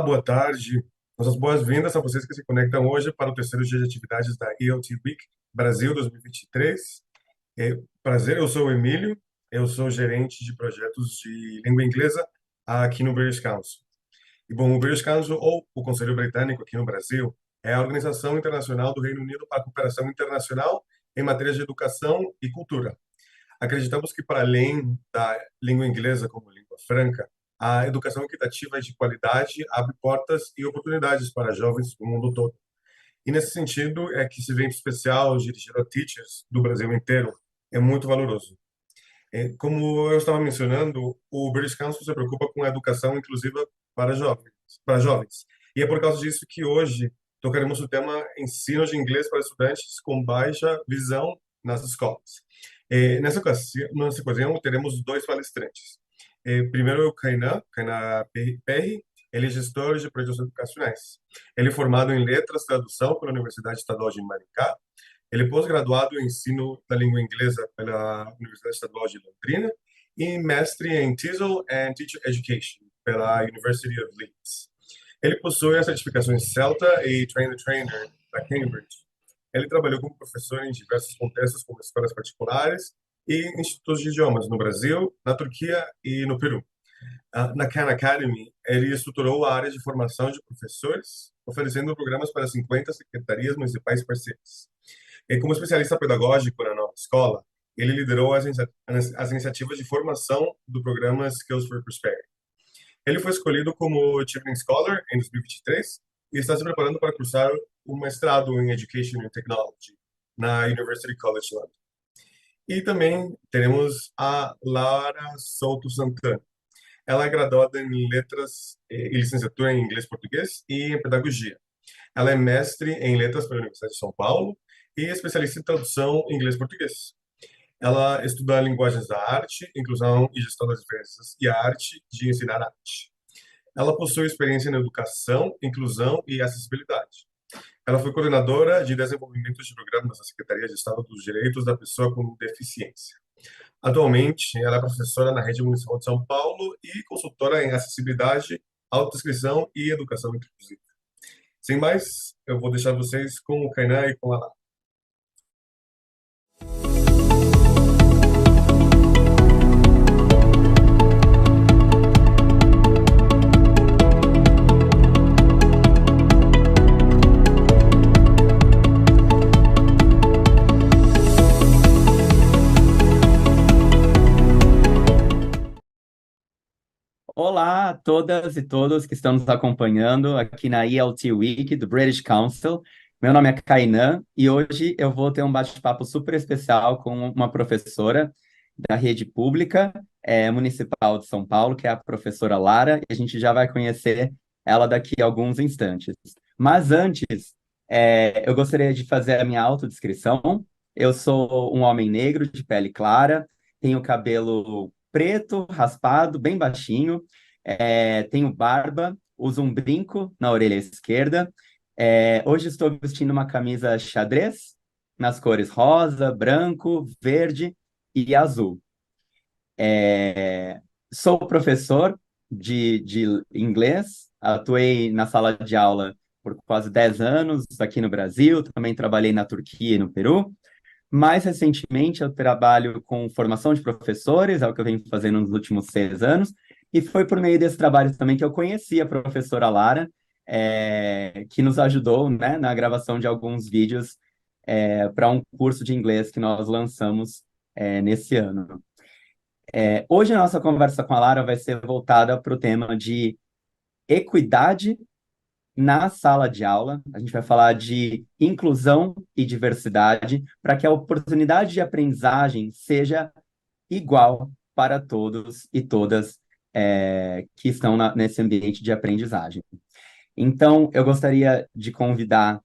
boa tarde. Nossas boas-vindas a vocês que se conectam hoje para o terceiro dia de atividades da ELT Week Brasil 2023. Prazer, eu sou o Emílio, eu sou gerente de projetos de língua inglesa aqui no British Council. E bom, o British Council, ou o Conselho Britânico aqui no Brasil, é a organização internacional do Reino Unido para a cooperação internacional em matérias de educação e cultura. Acreditamos que, para além da língua inglesa como língua franca, a educação equitativa e de qualidade abre portas e oportunidades para jovens do mundo todo. E, nesse sentido, é que esse evento especial dirigido a teachers do Brasil inteiro é muito valoroso. Como eu estava mencionando, o British Council se preocupa com a educação inclusiva para jovens, para jovens. E é por causa disso que hoje tocaremos o tema ensino de inglês para estudantes com baixa visão nas escolas. Nessa ocasião, teremos dois palestrantes. Primeiro, o Kainan Perry, ele é gestor de projetos educacionais. Ele é formado em Letras e Tradução pela Universidade Estadual de Maricá. Ele é pós-graduado em Ensino da Língua Inglesa pela Universidade Estadual de Londrina e mestre em TESOL and Teacher Education pela University of Leeds. Ele possui as certificações CELTA e Train the Trainer da Cambridge. Ele trabalhou como professor em diversos contextos, como escolas particulares e institutos de idiomas no Brasil, na Turquia e no Peru. Na Khan Academy, ele estruturou a área de formação de professores, oferecendo programas para 50 secretarias municipais parceiras. E como especialista pedagógico na nova escola, ele liderou as iniciativas de formação do programa Skills for Prosperity. Ele foi escolhido como Chevening Scholar em 2023 e está se preparando para cursar um mestrado em Education and Technology na University College London. E também teremos a Lara Souto Santana. Ela é graduada em Letras e licenciatura em Inglês e Português e em Pedagogia. Ela é mestre em Letras pela Universidade de São Paulo e especialista em tradução em inglês e português. Ela estuda linguagens da arte, inclusão e gestão das diferenças e a arte de ensinar arte. Ela possui experiência na educação, inclusão e acessibilidade. Ela foi coordenadora de desenvolvimento de programas da Secretaria de Estado dos Direitos da Pessoa com Deficiência. Atualmente, ela é professora na Rede Municipal de São Paulo e consultora em acessibilidade, autodescrição e educação inclusiva. Sem mais, eu vou deixar vocês com o Kainan e com a Lara. Olá a todas e todos que estão nos acompanhando aqui na ELT Week do British Council. Meu nome é Kainan e hoje eu vou ter um bate-papo super especial com uma professora da rede pública municipal de São Paulo, que é a professora Lara, e a gente já vai conhecer ela daqui a alguns instantes. Mas antes, eu gostaria de fazer a minha autodescrição. Eu sou um homem negro de pele clara, tenho cabelo preto, raspado, bem baixinho, tenho barba, uso um brinco na orelha esquerda. Hoje estou vestindo uma camisa xadrez, nas cores rosa, branco, verde e azul. Sou professor de inglês, atuei na sala de aula por quase 10 anos aqui no Brasil, também trabalhei na Turquia e no Peru. Mais recentemente, eu trabalho com formação de professores, é o que eu venho fazendo nos últimos 6 anos, e foi por meio desse trabalho também que eu conheci a professora Lara, que nos ajudou, né, na gravação de alguns vídeos para um curso de inglês que nós lançamos nesse ano. Hoje a nossa conversa com a Lara vai ser voltada para o tema de equidade na sala de aula. A gente vai falar de inclusão e diversidade para que a oportunidade de aprendizagem seja igual para todos e todas que estão nesse ambiente de aprendizagem. Então, eu gostaria de convidar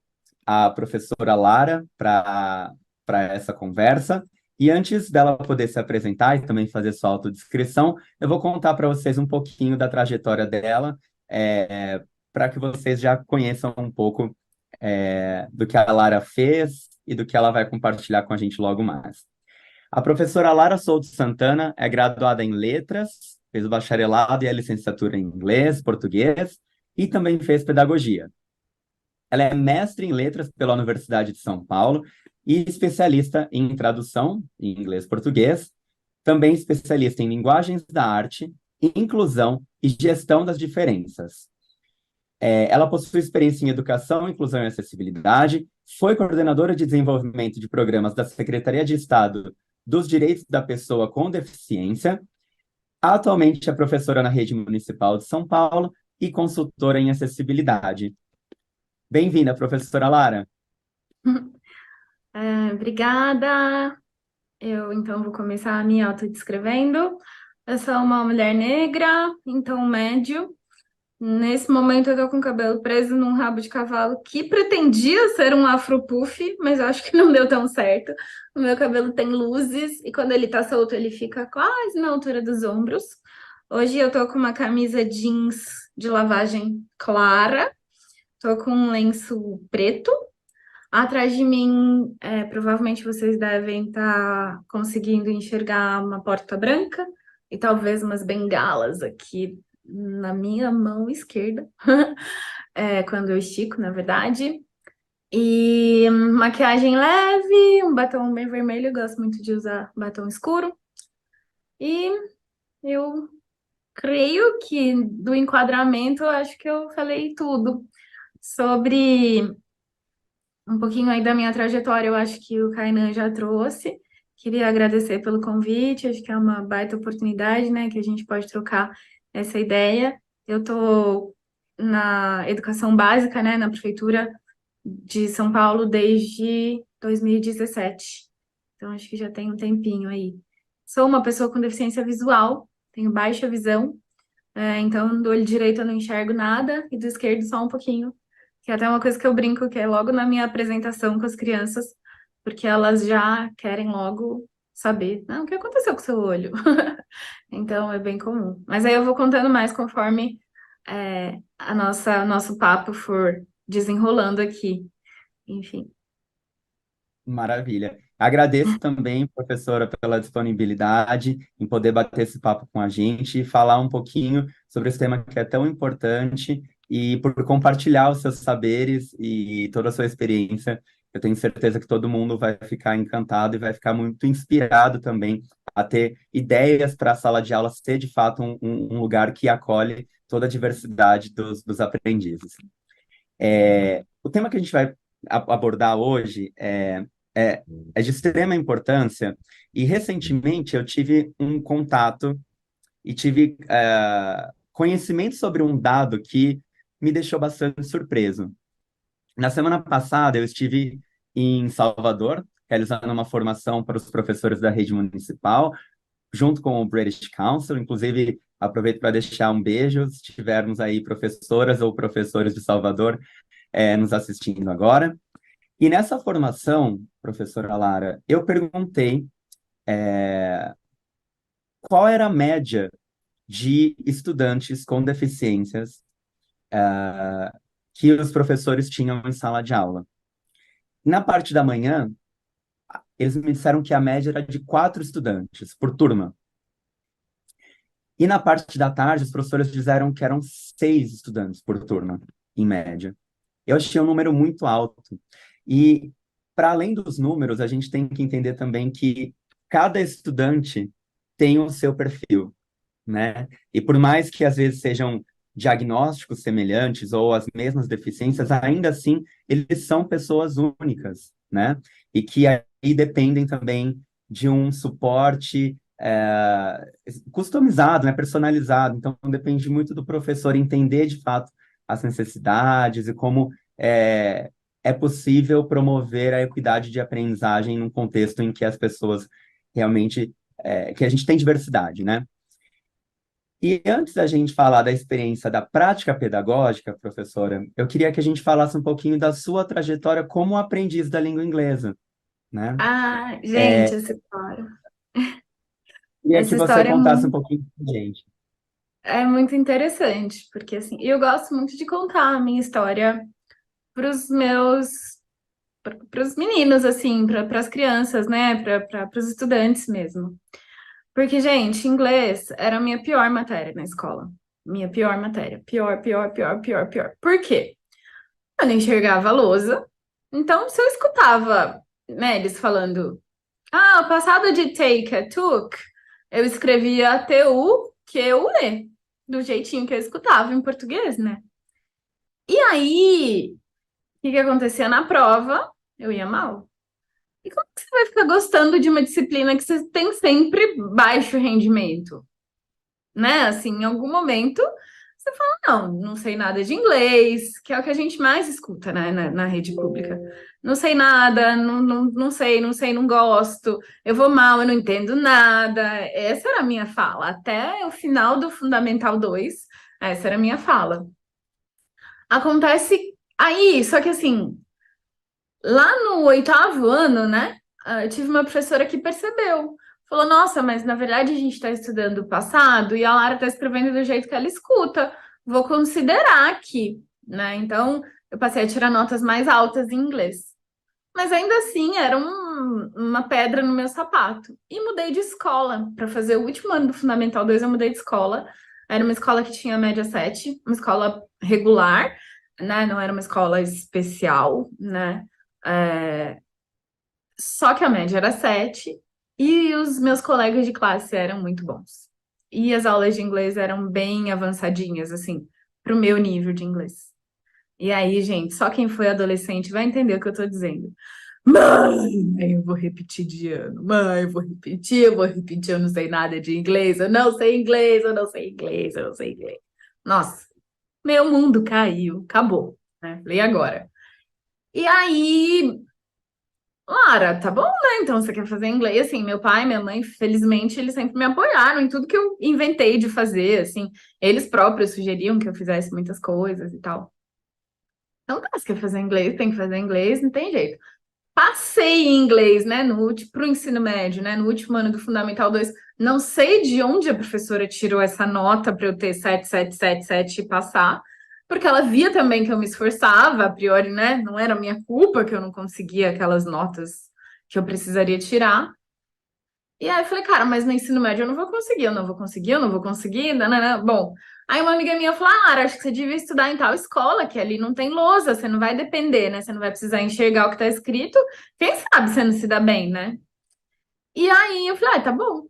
a professora Lara para essa conversa. E antes dela poder se apresentar e também fazer sua autodescrição, eu vou contar para vocês um pouquinho da trajetória dela, para que vocês já conheçam um pouco do que a Lara fez e do que ela vai compartilhar com a gente logo mais. A professora Lara Souto Santana é graduada em Letras, fez o bacharelado e a licenciatura em Inglês, Português, e também fez pedagogia. Ela é mestre em letras pela Universidade de São Paulo e especialista em tradução em inglês e português, também especialista em linguagens da arte, inclusão e gestão das diferenças. Ela possui experiência em educação, inclusão e acessibilidade, foi coordenadora de desenvolvimento de programas da Secretaria de Estado dos Direitos da Pessoa com Deficiência, atualmente é professora na Rede Municipal de São Paulo e consultora em acessibilidade. Bem-vinda, professora Lara. Obrigada. Eu então vou começar me autodescrevendo. Eu sou uma mulher negra, então médio. Nesse momento eu tô com o cabelo preso num rabo de cavalo que pretendia ser um afro puff, mas eu acho que não deu tão certo. O meu cabelo tem luzes e quando ele tá solto ele fica quase na altura dos ombros. Hoje eu tô com uma camisa jeans de lavagem clara, tô com um lenço preto. Atrás de mim, provavelmente vocês devem estar conseguindo enxergar uma porta branca e talvez umas bengalas aqui na minha mão esquerda, quando eu estico, na verdade. E maquiagem leve, um batom bem vermelho, eu gosto muito de usar batom escuro. E eu creio que do enquadramento, eu acho que eu falei tudo sobre um pouquinho aí da minha trajetória, eu acho que o Kainan já trouxe. Queria agradecer pelo convite, acho que é uma baita oportunidade, né, que a gente pode trocar essa ideia. Eu estou na educação básica, né, na Prefeitura de São Paulo desde 2017. Então, acho que já tem um tempinho aí. Sou uma pessoa com deficiência visual, tenho baixa visão, então do olho direito eu não enxergo nada e do esquerdo só um pouquinho. Que é até uma coisa que eu brinco, que é logo na minha apresentação com as crianças, porque elas já querem logo saber, não, o que aconteceu com o seu olho? Então é bem comum. Mas aí eu vou contando mais conforme nosso papo for desenrolando aqui. Enfim. Maravilha. Agradeço também, professora, pela disponibilidade em poder bater esse papo com a gente e falar um pouquinho sobre esse tema que é tão importante e por compartilhar os seus saberes e toda a sua experiência. Eu tenho certeza que todo mundo vai ficar encantado e vai ficar muito inspirado também a ter ideias para a sala de aula ser, de fato, um lugar que acolhe toda a diversidade dos aprendizes. O tema que a gente vai abordar hoje é de extrema importância e recentemente eu tive um contato e tive conhecimento sobre um dado que me deixou bastante surpreso. Na semana passada eu estive em Salvador, realizando uma formação para os professores da rede municipal, junto com o British Council, inclusive aproveito para deixar um beijo, se tivermos aí professoras ou professores de Salvador nos assistindo agora. E nessa formação, professora Lara, eu perguntei qual era a média de estudantes com deficiências que os professores tinham em sala de aula. Na parte da manhã, eles me disseram que a média era de 4 estudantes por turma. E na parte da tarde, os professores disseram que eram 6 estudantes por turma, em média. Eu achei um número muito alto. E, para além dos números, a gente tem que entender também que cada estudante tem o seu perfil, né? E por mais que às vezes sejam diagnósticos semelhantes ou as mesmas deficiências, ainda assim, eles são pessoas únicas, né? E que aí dependem também de um suporte customizado, né? Personalizado. Então, depende muito do professor entender de fato as necessidades e como é possível promover a equidade de aprendizagem num contexto em que as pessoas realmente, que a gente tem diversidade, né? E antes da gente falar da experiência da prática pedagógica, professora, eu queria que a gente falasse um pouquinho da sua trajetória como aprendiz da língua inglesa, né? Ah, gente, essa história. Queria que Essa você história contasse um pouquinho pra gente. é muito interessante, porque assim, eu gosto muito de contar a minha história para os para os meninos, assim, para as crianças, né, para os estudantes mesmo. Porque, gente, inglês era a minha pior matéria na escola. Minha pior matéria. Pior, pior, pior, pior, pior. Por quê? Eu não enxergava a lousa. Então, se eu escutava, né, eles falando, o passado de take é took, eu escrevia T-U-Q-U-E, do jeitinho que eu escutava em português, né? E aí, o que que acontecia na prova? Eu ia mal. E como que você vai ficar gostando de uma disciplina que você tem sempre baixo rendimento? Né? Assim, em algum momento você fala, não sei nada de inglês, que é o que a gente mais escuta, né, na rede pública. Não sei nada, não sei, não gosto, eu vou mal, eu não entendo nada. Essa era a minha fala. Até o final do Fundamental 2, essa era a minha fala. Acontece aí, só que assim, lá no oitavo ano, né? Eu tive uma professora que percebeu. Falou, nossa, mas na verdade a gente está estudando o passado e a Lara está escrevendo do jeito que ela escuta. Vou considerar aqui, né? Então, eu passei a tirar notas mais altas em inglês. Mas ainda assim, era uma pedra no meu sapato. E mudei de escola. Para fazer o último ano do Fundamental 2, eu mudei de escola. Era uma escola que tinha média 7, uma escola regular, né? Não era uma escola especial, né? É, Só que a média era 7 e os meus colegas de classe eram muito bons. E as aulas de inglês eram bem avançadinhas, assim, pro meu nível de inglês. E aí, gente, só quem foi adolescente vai entender o que eu tô dizendo. Mãe, eu vou repetir de ano. Mãe, eu vou repetir, eu não sei nada de inglês, eu não sei inglês, eu não sei inglês, eu não sei inglês. Nossa, meu mundo caiu, acabou, né? Falei, e agora? E aí, Lara, tá bom, né? Então você quer fazer inglês? Assim, meu pai, minha mãe, felizmente, eles sempre me apoiaram em tudo que eu inventei de fazer, assim. Eles próprios sugeriam que eu fizesse muitas coisas e tal. Então, tá, você quer fazer inglês, tem que fazer inglês, não tem jeito. Passei em inglês, né, pro ensino médio, né, no último ano do Fundamental 2. Não sei de onde a professora tirou essa nota para eu ter 7 e passar, porque ela via também que eu me esforçava, a priori, né, não era minha culpa que eu não conseguia aquelas notas que eu precisaria tirar. E aí eu falei, cara, mas no ensino médio eu não vou conseguir, eu não vou conseguir, eu não vou conseguir, nanana. Bom, aí uma amiga minha falou, acho que você devia estudar em tal escola, que ali não tem lousa, você não vai depender, né? Você não vai precisar enxergar o que tá escrito. Quem sabe você não se dá bem, né? E aí eu falei, tá bom.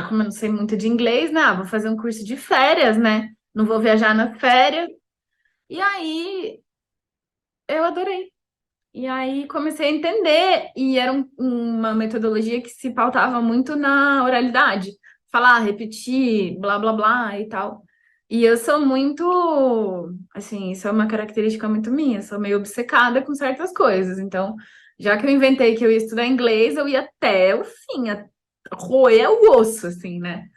Como eu não sei muito de inglês, né? Vou fazer um curso de férias, né? Não vou viajar nas férias. E aí eu adorei. E aí comecei a entender, e era uma metodologia que se pautava muito na oralidade, falar, repetir, blá blá blá e tal. E eu sou muito, assim, isso é uma característica muito minha, sou meio obcecada com certas coisas. Então, já que eu inventei que eu ia estudar inglês, eu ia até o fim, roer o osso, assim, né?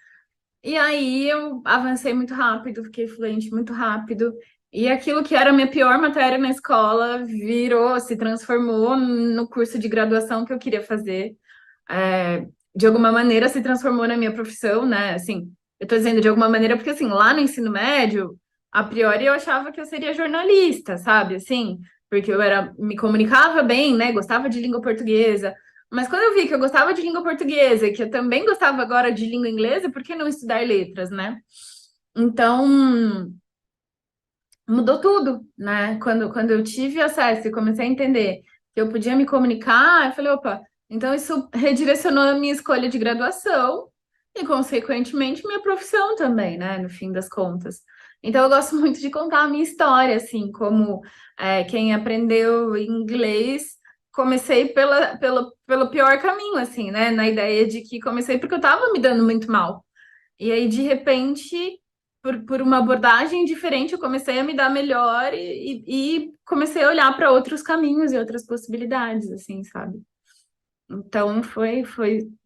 E aí eu avancei muito rápido, fiquei fluente muito rápido. E aquilo que era a minha pior matéria na escola virou, se transformou no curso de graduação que eu queria fazer. De alguma maneira se transformou na minha profissão, né? Assim, eu tô dizendo de alguma maneira porque assim, lá no ensino médio, a priori eu achava que eu seria jornalista, sabe? Assim, porque me comunicava bem, né? Gostava de língua portuguesa. Mas quando eu vi que eu gostava de língua portuguesa e que eu também gostava agora de língua inglesa, por que não estudar letras, né? Então, mudou tudo, né? Quando eu tive acesso e comecei a entender que eu podia me comunicar, eu falei, opa, então isso redirecionou a minha escolha de graduação e, consequentemente, minha profissão também, né? No fim das contas. Então, eu gosto muito de contar a minha história, assim, como quem aprendeu inglês, comecei pelo pior caminho, assim, né? Na ideia de que comecei porque eu estava me dando muito mal. E aí, de repente, por uma abordagem diferente, eu comecei a me dar melhor e comecei a olhar para outros caminhos e outras possibilidades, assim, sabe? Então, foi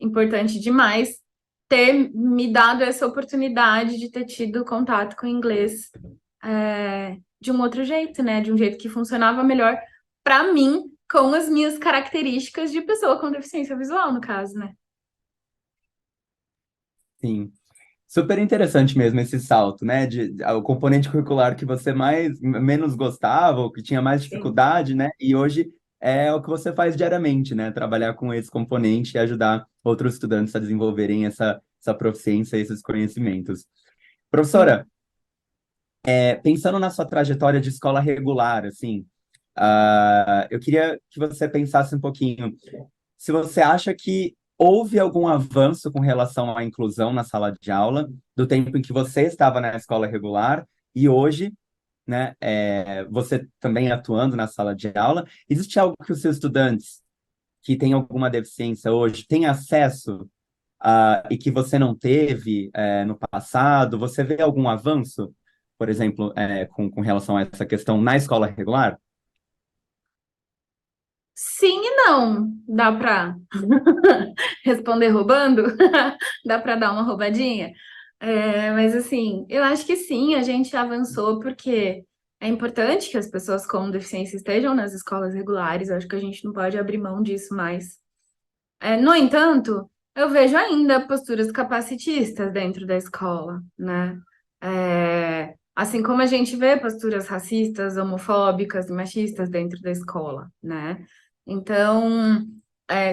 importante demais ter me dado essa oportunidade de ter tido contato com o inglês de um outro jeito, né? De um jeito que funcionava melhor para mim, com as minhas características de pessoa com deficiência visual, no caso, né? Sim. Super interessante mesmo esse salto, né? O componente curricular que você menos gostava, ou que tinha mais Sim. dificuldade, né? E hoje é o que você faz diariamente, né? Trabalhar com esse componente e ajudar outros estudantes a desenvolverem essa proficiência, esses conhecimentos. Sim. Professora, Pensando na sua trajetória de escola regular, assim, eu queria que você pensasse um pouquinho se você acha que houve algum avanço com relação à inclusão na sala de aula, do tempo em que você estava na escola regular e hoje, né, você também atuando na sala de aula, existe algo que os seus estudantes que têm alguma deficiência hoje têm acesso e que você não teve no passado? Você vê algum avanço, por exemplo, com relação a essa questão na escola regular? Sim e não. Dá para responder roubando? Dá para dar uma roubadinha? Mas assim, eu acho que sim, a gente avançou porque é importante que as pessoas com deficiência estejam nas escolas regulares. Eu acho que a gente não pode abrir mão disso mais. No entanto, eu vejo ainda posturas capacitistas dentro da escola, né? Assim como a gente vê posturas racistas, homofóbicas e machistas dentro da escola, né? Então,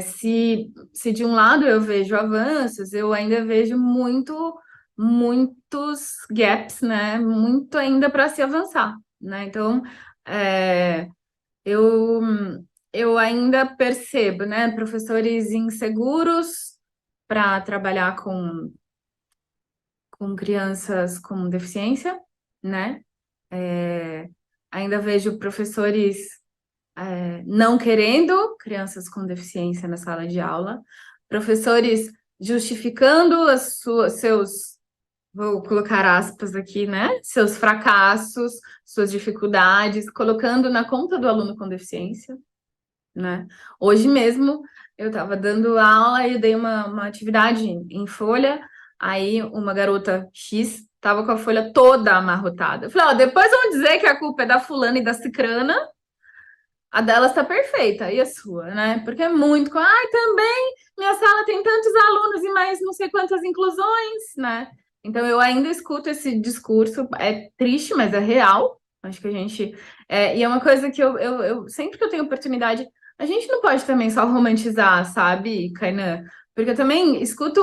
se de um lado eu vejo avanços, eu ainda vejo muitos gaps, né? Muito ainda para se avançar, né? Então, é, eu, eu ainda percebo, né, professores inseguros para trabalhar com crianças com deficiência, né? É, ainda vejo professores não querendo crianças com deficiência na sala de aula, professores justificando seus, vou colocar aspas aqui, né? Seus fracassos, suas dificuldades, colocando na conta do aluno com deficiência, né? Hoje mesmo eu estava dando aula e dei uma atividade em folha, aí uma garota X estava com a folha toda amarrotada. Eu falei, ó, depois vão dizer que a culpa é da fulana e da cicrana, a delas está perfeita, e a sua, né? Porque é muito com, ai, também minha sala tem tantos alunos e mais não sei quantas inclusões, né? Então eu ainda escuto esse discurso, é triste, mas é real. Acho que a gente. E é uma coisa que eu sempre que eu tenho oportunidade, a gente não pode também só romantizar, sabe, Kainan? Porque eu também escuto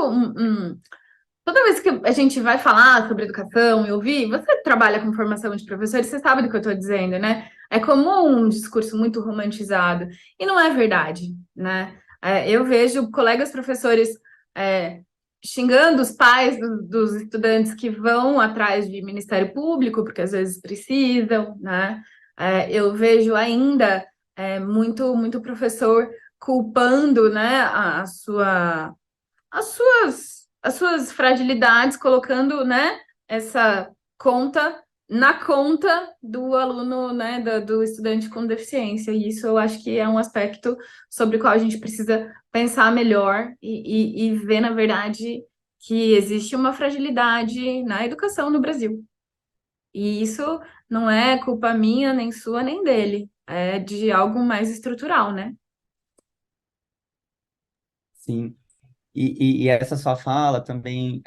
toda vez que a gente vai falar sobre educação e ouvir, você trabalha com formação de professores, você sabe do que eu estou dizendo, né? É comum um discurso muito romantizado, e não é verdade, né? Eu vejo colegas professores é, xingando os pais dos estudantes que vão atrás de Ministério Público, porque às vezes precisam, né? Eu vejo ainda muito professor culpando, né, as suas fragilidades, colocando, né, essa conta na conta do aluno, né, do estudante com deficiência. E isso eu acho que é um aspecto sobre o qual a gente precisa pensar melhor e ver, na verdade, que existe uma fragilidade na educação no Brasil. E isso não é culpa minha, nem sua, nem dele. É de algo mais estrutural, né? Sim. E essa sua fala também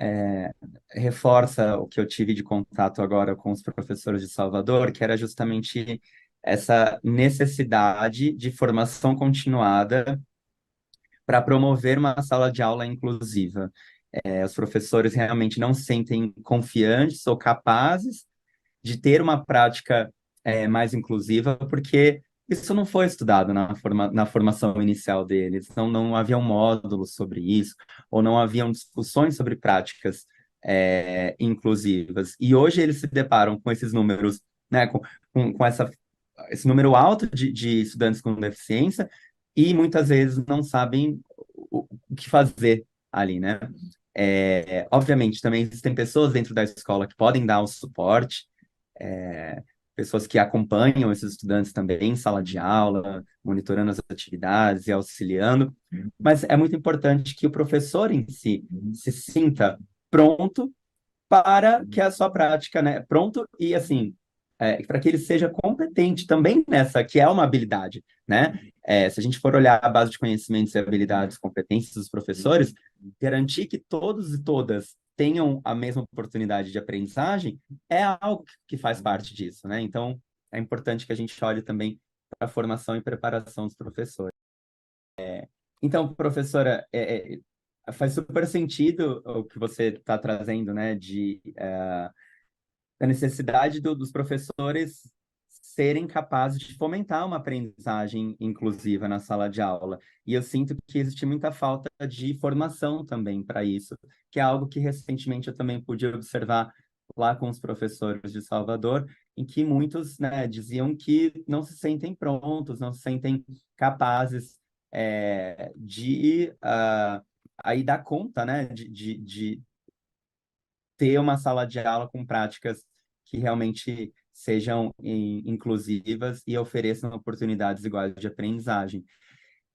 reforça o que eu tive de contato agora com os professores de Salvador, que era justamente essa necessidade de formação continuada para promover uma sala de aula inclusiva. Os professores realmente não se sentem confiantes ou capazes de ter uma prática mais inclusiva, porque isso não foi estudado na formação inicial deles, não havia um módulo sobre isso, ou não haviam discussões sobre práticas inclusivas. E hoje eles se deparam com esses números, né, com esse número alto de estudantes com deficiência, e muitas vezes não sabem o que fazer ali, né? Obviamente, também existem pessoas dentro da escola que podem dar o suporte, é, pessoas que acompanham esses estudantes também em sala de aula, monitorando as atividades e auxiliando, mas é muito importante que o professor em si se sinta pronto para que a sua prática, né, pronto e assim, para que ele seja competente também nessa, que é uma habilidade, né? Se a gente for olhar a base de conhecimentos e habilidades, competências dos professores, garantir que todos e todas tenham a mesma oportunidade de aprendizagem é algo que faz parte disso, né? Então, é importante que a gente olhe também para a formação e preparação dos professores. Então, professora, faz super sentido o que você está trazendo, né, de da necessidade dos professores serem capazes de fomentar uma aprendizagem inclusiva na sala de aula. E eu sinto que existe muita falta de formação também para isso, que é algo que recentemente eu também pude observar lá com os professores de Salvador, em que muitos, né, diziam que não se sentem prontos, não se sentem capazes de aí dar conta, né, de ter uma sala de aula com práticas que realmente sejam inclusivas e ofereçam oportunidades iguais de aprendizagem.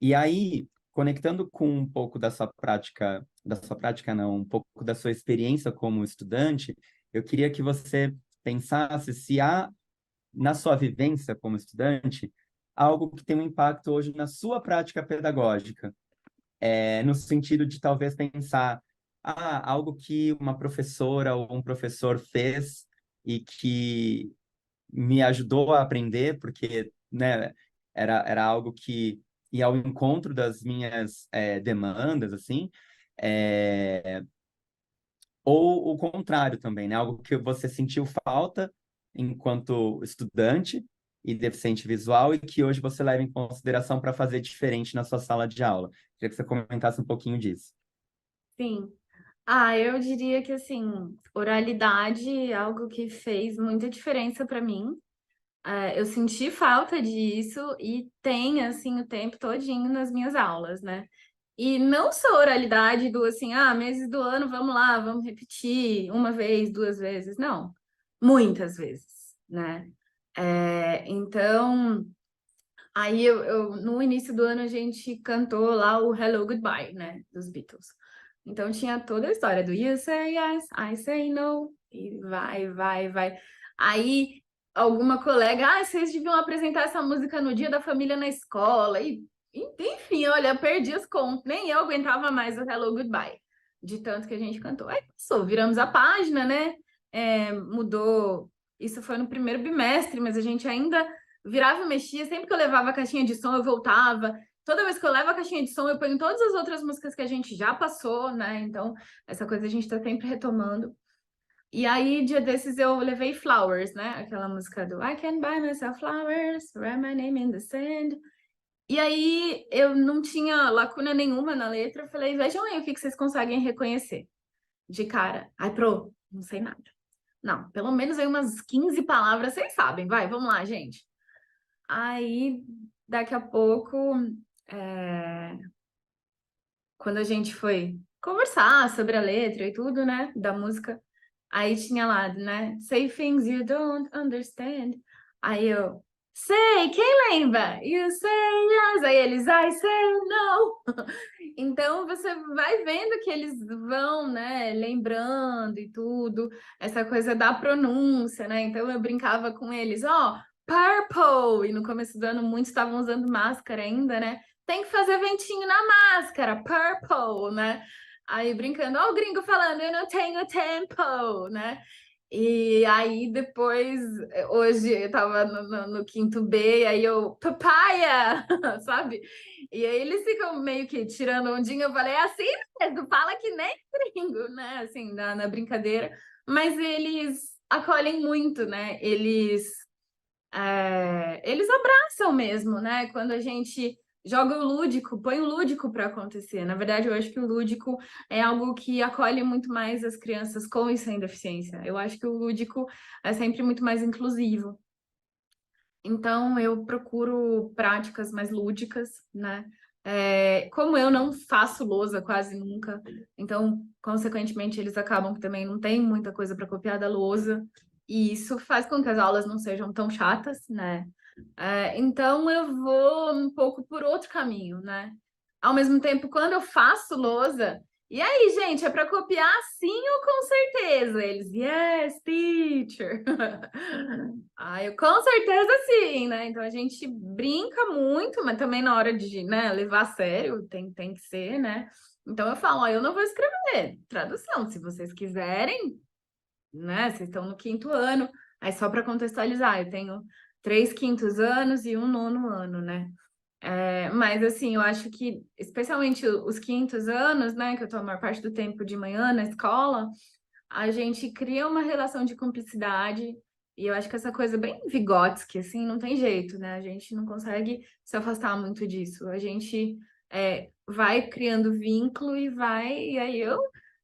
E aí, conectando com um pouco da sua prática não, um pouco da sua experiência como estudante, eu queria que você pensasse se há, na sua vivência como estudante, algo que tem um impacto hoje na sua prática pedagógica, no sentido de talvez pensar, algo que uma professora ou um professor fez e que me ajudou a aprender, porque, né, era algo que ia ao encontro das minhas demandas, assim, é, ou o contrário também, né? Algo que você sentiu falta enquanto estudante e deficiente visual e que hoje você leva em consideração para fazer diferente na sua sala de aula. Queria que você comentasse um pouquinho disso. Sim. Eu diria que, assim, oralidade é algo que fez muita diferença para mim. Eu senti falta disso e tem, assim, o tempo todinho nas minhas aulas, né? E não só oralidade do, assim, meses do ano, vamos lá, vamos repetir uma vez, duas vezes. Não, muitas vezes, né? Então, aí no início do ano a gente cantou lá o Hello Goodbye, né, dos Beatles. Então tinha toda a história do You say yes, I say no, e vai, vai, vai. Aí alguma colega, vocês deviam apresentar essa música no Dia da Família na escola. Enfim, olha, perdi as contas, nem eu aguentava mais o Hello Goodbye, de tanto que a gente cantou. Aí passou, viramos a página, né? Mudou. Isso foi no primeiro bimestre, mas a gente ainda virava e mexia, sempre que eu levava a caixinha de som, eu voltava. Toda vez que eu levo a caixinha de som, eu ponho todas as outras músicas que a gente já passou, né? Então, essa coisa a gente tá sempre retomando. E aí, dia desses, eu levei Flowers, né? Aquela música do I can buy myself flowers, write my name in the sand. E aí, eu não tinha lacuna nenhuma na letra. Eu falei, vejam aí o que vocês conseguem reconhecer. De cara. Não sei nada. Não, pelo menos aí umas 15 palavras vocês sabem. Vai, vamos lá, gente. Aí, daqui a pouco, quando a gente foi conversar sobre a letra e tudo, né, da música, aí tinha lá, né, Say things you don't understand. Aí eu, sei, quem lembra? You say yes. Aí eles, I say no. Então você vai vendo que eles vão, né, lembrando e tudo, essa coisa da pronúncia, né? Então eu brincava com eles, purple! E no começo do ano muitos estavam usando máscara ainda, né? Tem que fazer ventinho na máscara, purple, né? Aí brincando, ó, o gringo falando, eu não tenho tempo, né? E aí depois, hoje eu tava no quinto B, aí eu, papaya, sabe? E aí eles ficam meio que tirando ondinha, eu falei, é assim mesmo, fala que nem gringo, né? Assim, na brincadeira. Mas eles acolhem muito, né? Eles abraçam mesmo, né? Quando a gente joga o lúdico, põe o lúdico para acontecer. Na verdade, eu acho que o lúdico é algo que acolhe muito mais as crianças com e sem deficiência. Eu acho que o lúdico é sempre muito mais inclusivo. Então, eu procuro práticas mais lúdicas, né? Como eu não faço lousa quase nunca, então, consequentemente, eles acabam que também não tem muita coisa para copiar da lousa, e isso faz com que as aulas não sejam tão chatas, né? Então, eu vou um pouco por outro caminho, né? Ao mesmo tempo, quando eu faço lousa, e aí, gente, é para copiar sim ou com certeza? Eles, yes, teacher. Eu com certeza sim, né? Então a gente brinca muito, mas também na hora de, né, levar a sério, tem que ser, né? Então eu falo, eu não vou escrever tradução, se vocês quiserem, né? Vocês estão no quinto ano, aí só para contextualizar, eu tenho 3 quintos anos e um nono ano, né? Mas assim, eu acho que, especialmente os quintos anos, né, que eu tô a maior parte do tempo de manhã na escola, a gente cria uma relação de cumplicidade, e eu acho que essa coisa bem Vygotsky, assim, não tem jeito, né? A gente não consegue se afastar muito disso. A gente vai criando vínculo e aí eu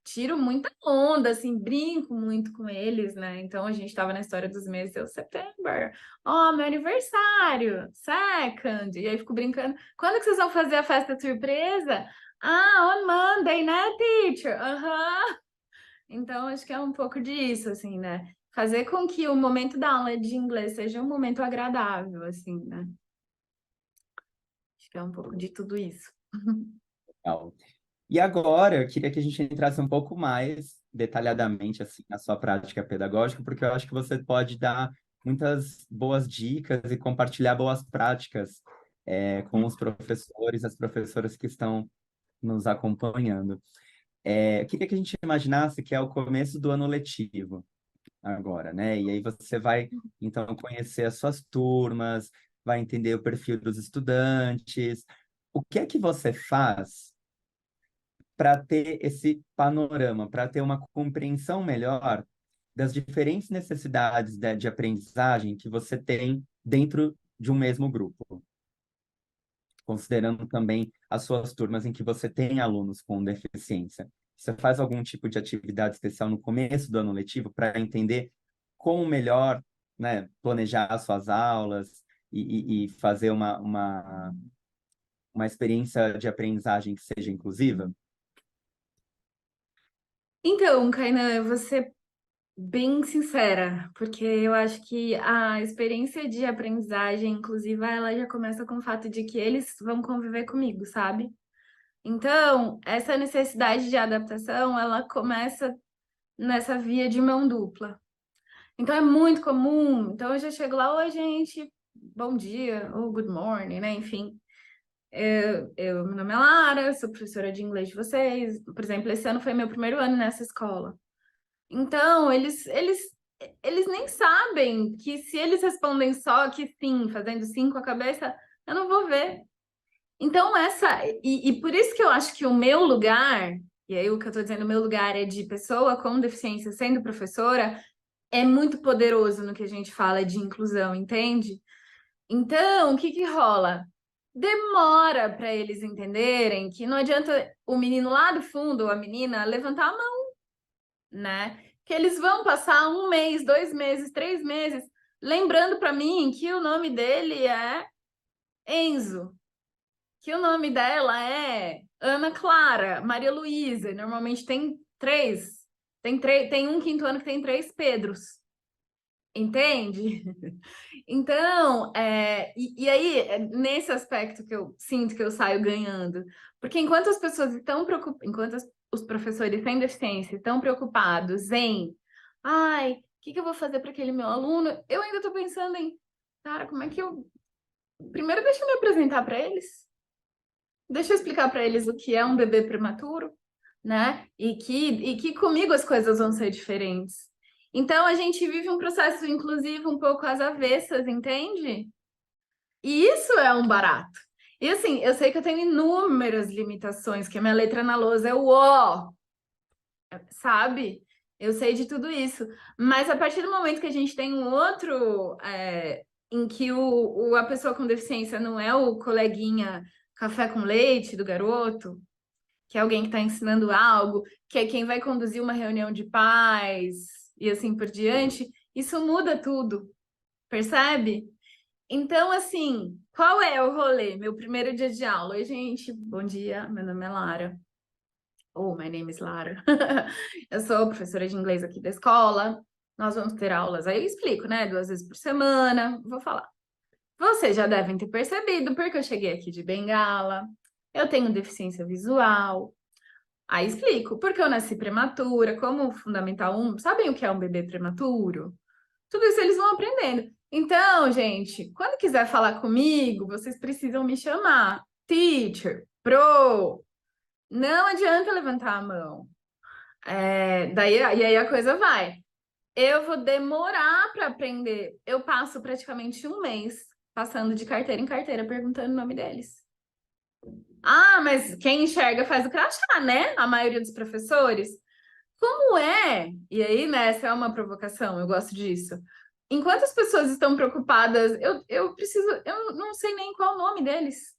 tiro muita onda, assim, brinco muito com eles, né? Então a gente estava na história dos meses, eu, September, ó, meu aniversário, second, e aí fico brincando, quando que vocês vão fazer a festa surpresa? Ah, on Monday, né, teacher? Aham. Então, acho que é um pouco disso, assim, né? Fazer com que o momento da aula de inglês seja um momento agradável, assim, né? Acho que é um pouco de tudo isso. Legal. E agora, eu queria que a gente entrasse um pouco mais detalhadamente assim na sua prática pedagógica, porque eu acho que você pode dar muitas boas dicas e compartilhar boas práticas com os professores, as professoras que estão nos acompanhando. Eu queria que a gente imaginasse que é o começo do ano letivo agora, né? E aí você vai, então, conhecer as suas turmas, vai entender o perfil dos estudantes. O que é que você faz para ter esse panorama, para ter uma compreensão melhor das diferentes necessidades de aprendizagem que você tem dentro de um mesmo grupo, considerando também as suas turmas em que você tem alunos com deficiência. Você faz algum tipo de atividade especial no começo do ano letivo para entender como melhor, né, planejar as suas aulas e fazer uma experiência de aprendizagem que seja inclusiva? Então, Kainan, eu vou ser bem sincera, porque eu acho que a experiência de aprendizagem inclusiva, ela já começa com o fato de que eles vão conviver comigo, sabe? Então, essa necessidade de adaptação, ela começa nessa via de mão dupla. Então, é muito comum. Então, eu já chego lá, oi, gente, bom dia, ou good morning, né? Enfim. Meu nome é Lara, sou professora de inglês de vocês. Por exemplo, esse ano foi meu primeiro ano nessa escola. Então, eles nem sabem que se eles respondem só que sim, fazendo sim com a cabeça, eu não vou ver. Então, e por isso que eu acho que o meu lugar, e aí o que eu estou dizendo, o meu lugar é de pessoa com deficiência sendo professora, é muito poderoso no que a gente fala de inclusão, entende? Então, o que que rola? Demora para eles entenderem que não adianta o menino lá do fundo ou a menina levantar a mão, né? Que eles vão passar um mês, 2 meses, 3 meses, lembrando para mim que o nome dele é Enzo, que o nome dela é Ana Clara, Maria Luísa. Normalmente tem um quinto ano que tem 3 Pedros, entende? Então, e aí, nesse aspecto que eu sinto que eu saio ganhando, porque enquanto as pessoas estão preocupadas, os professores sem deficiência estão preocupados em, ai, o que que eu vou fazer para aquele meu aluno? Eu ainda estou pensando em, cara, como é que eu. Primeiro, deixa eu me apresentar para eles, deixa eu explicar para eles o que é um bebê prematuro, né? E que comigo as coisas vão ser diferentes. Então, a gente vive um processo inclusivo um pouco às avessas, entende? E isso é um barato. E assim, eu sei que eu tenho inúmeras limitações, que a minha letra na lousa é o O, sabe? Eu sei de tudo isso. Mas a partir do momento que a gente tem um outro, em que a pessoa com deficiência não é o coleguinha café com leite do garoto, que é alguém que está ensinando algo, que é quem vai conduzir uma reunião de pais e assim por diante, isso muda tudo, percebe? Então, assim, qual é o rolê? Meu primeiro dia de aula. Oi, gente, bom dia. Meu nome é Lara. Oh, my name is Lara. Eu sou professora de inglês aqui da escola. Nós vamos ter aulas. Aí eu explico, né? 2 vezes por semana. Vou falar. Vocês já devem ter percebido, porque eu cheguei aqui de bengala. Eu tenho deficiência visual. Aí explico, porque eu nasci prematura, como Fundamental 1. Sabem o que é um bebê prematuro? Tudo isso eles vão aprendendo. Então, gente, quando quiser falar comigo, vocês precisam me chamar. Teacher, pro. Não adianta levantar a mão. E aí a coisa vai. Eu vou demorar para aprender. Eu passo praticamente um mês passando de carteira em carteira perguntando o nome deles. Ah, mas quem enxerga faz o crachá, né? A maioria dos professores. Como é? E aí, né, essa é uma provocação, eu gosto disso. Enquanto as pessoas estão preocupadas, eu não sei nem qual o nome deles.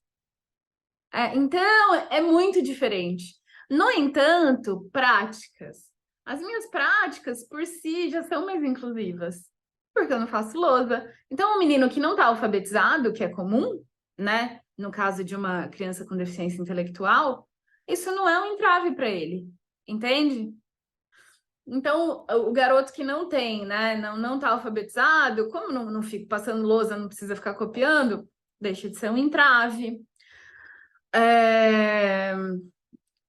Então, é muito diferente. No entanto, práticas. As minhas práticas, por si, já são mais inclusivas, porque eu não faço lousa. Então, um menino que não está alfabetizado, que é comum, né? No caso de uma criança com deficiência intelectual, isso não é um entrave para ele, entende? Então, o garoto que não tem, né, não tá alfabetizado, como não fica passando lousa, não precisa ficar copiando, deixa de ser um entrave.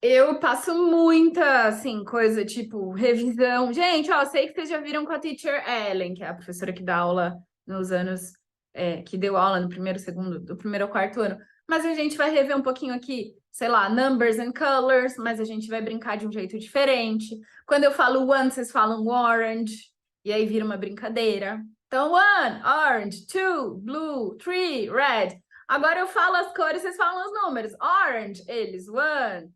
Eu passo muita, assim, coisa tipo revisão. Gente, ó, sei que vocês já viram com a Teacher Ellen, que é a professora que dá aula nos anos, que deu aula no primeiro, segundo, do primeiro ao quarto ano. Mas a gente vai rever um pouquinho aqui, sei lá, numbers and colors, mas a gente vai brincar de um jeito diferente. Quando eu falo one, vocês falam orange, e aí vira uma brincadeira. Então, one, orange, two, blue, three, red. Agora eu falo as cores, vocês falam os números. Orange, eles, one.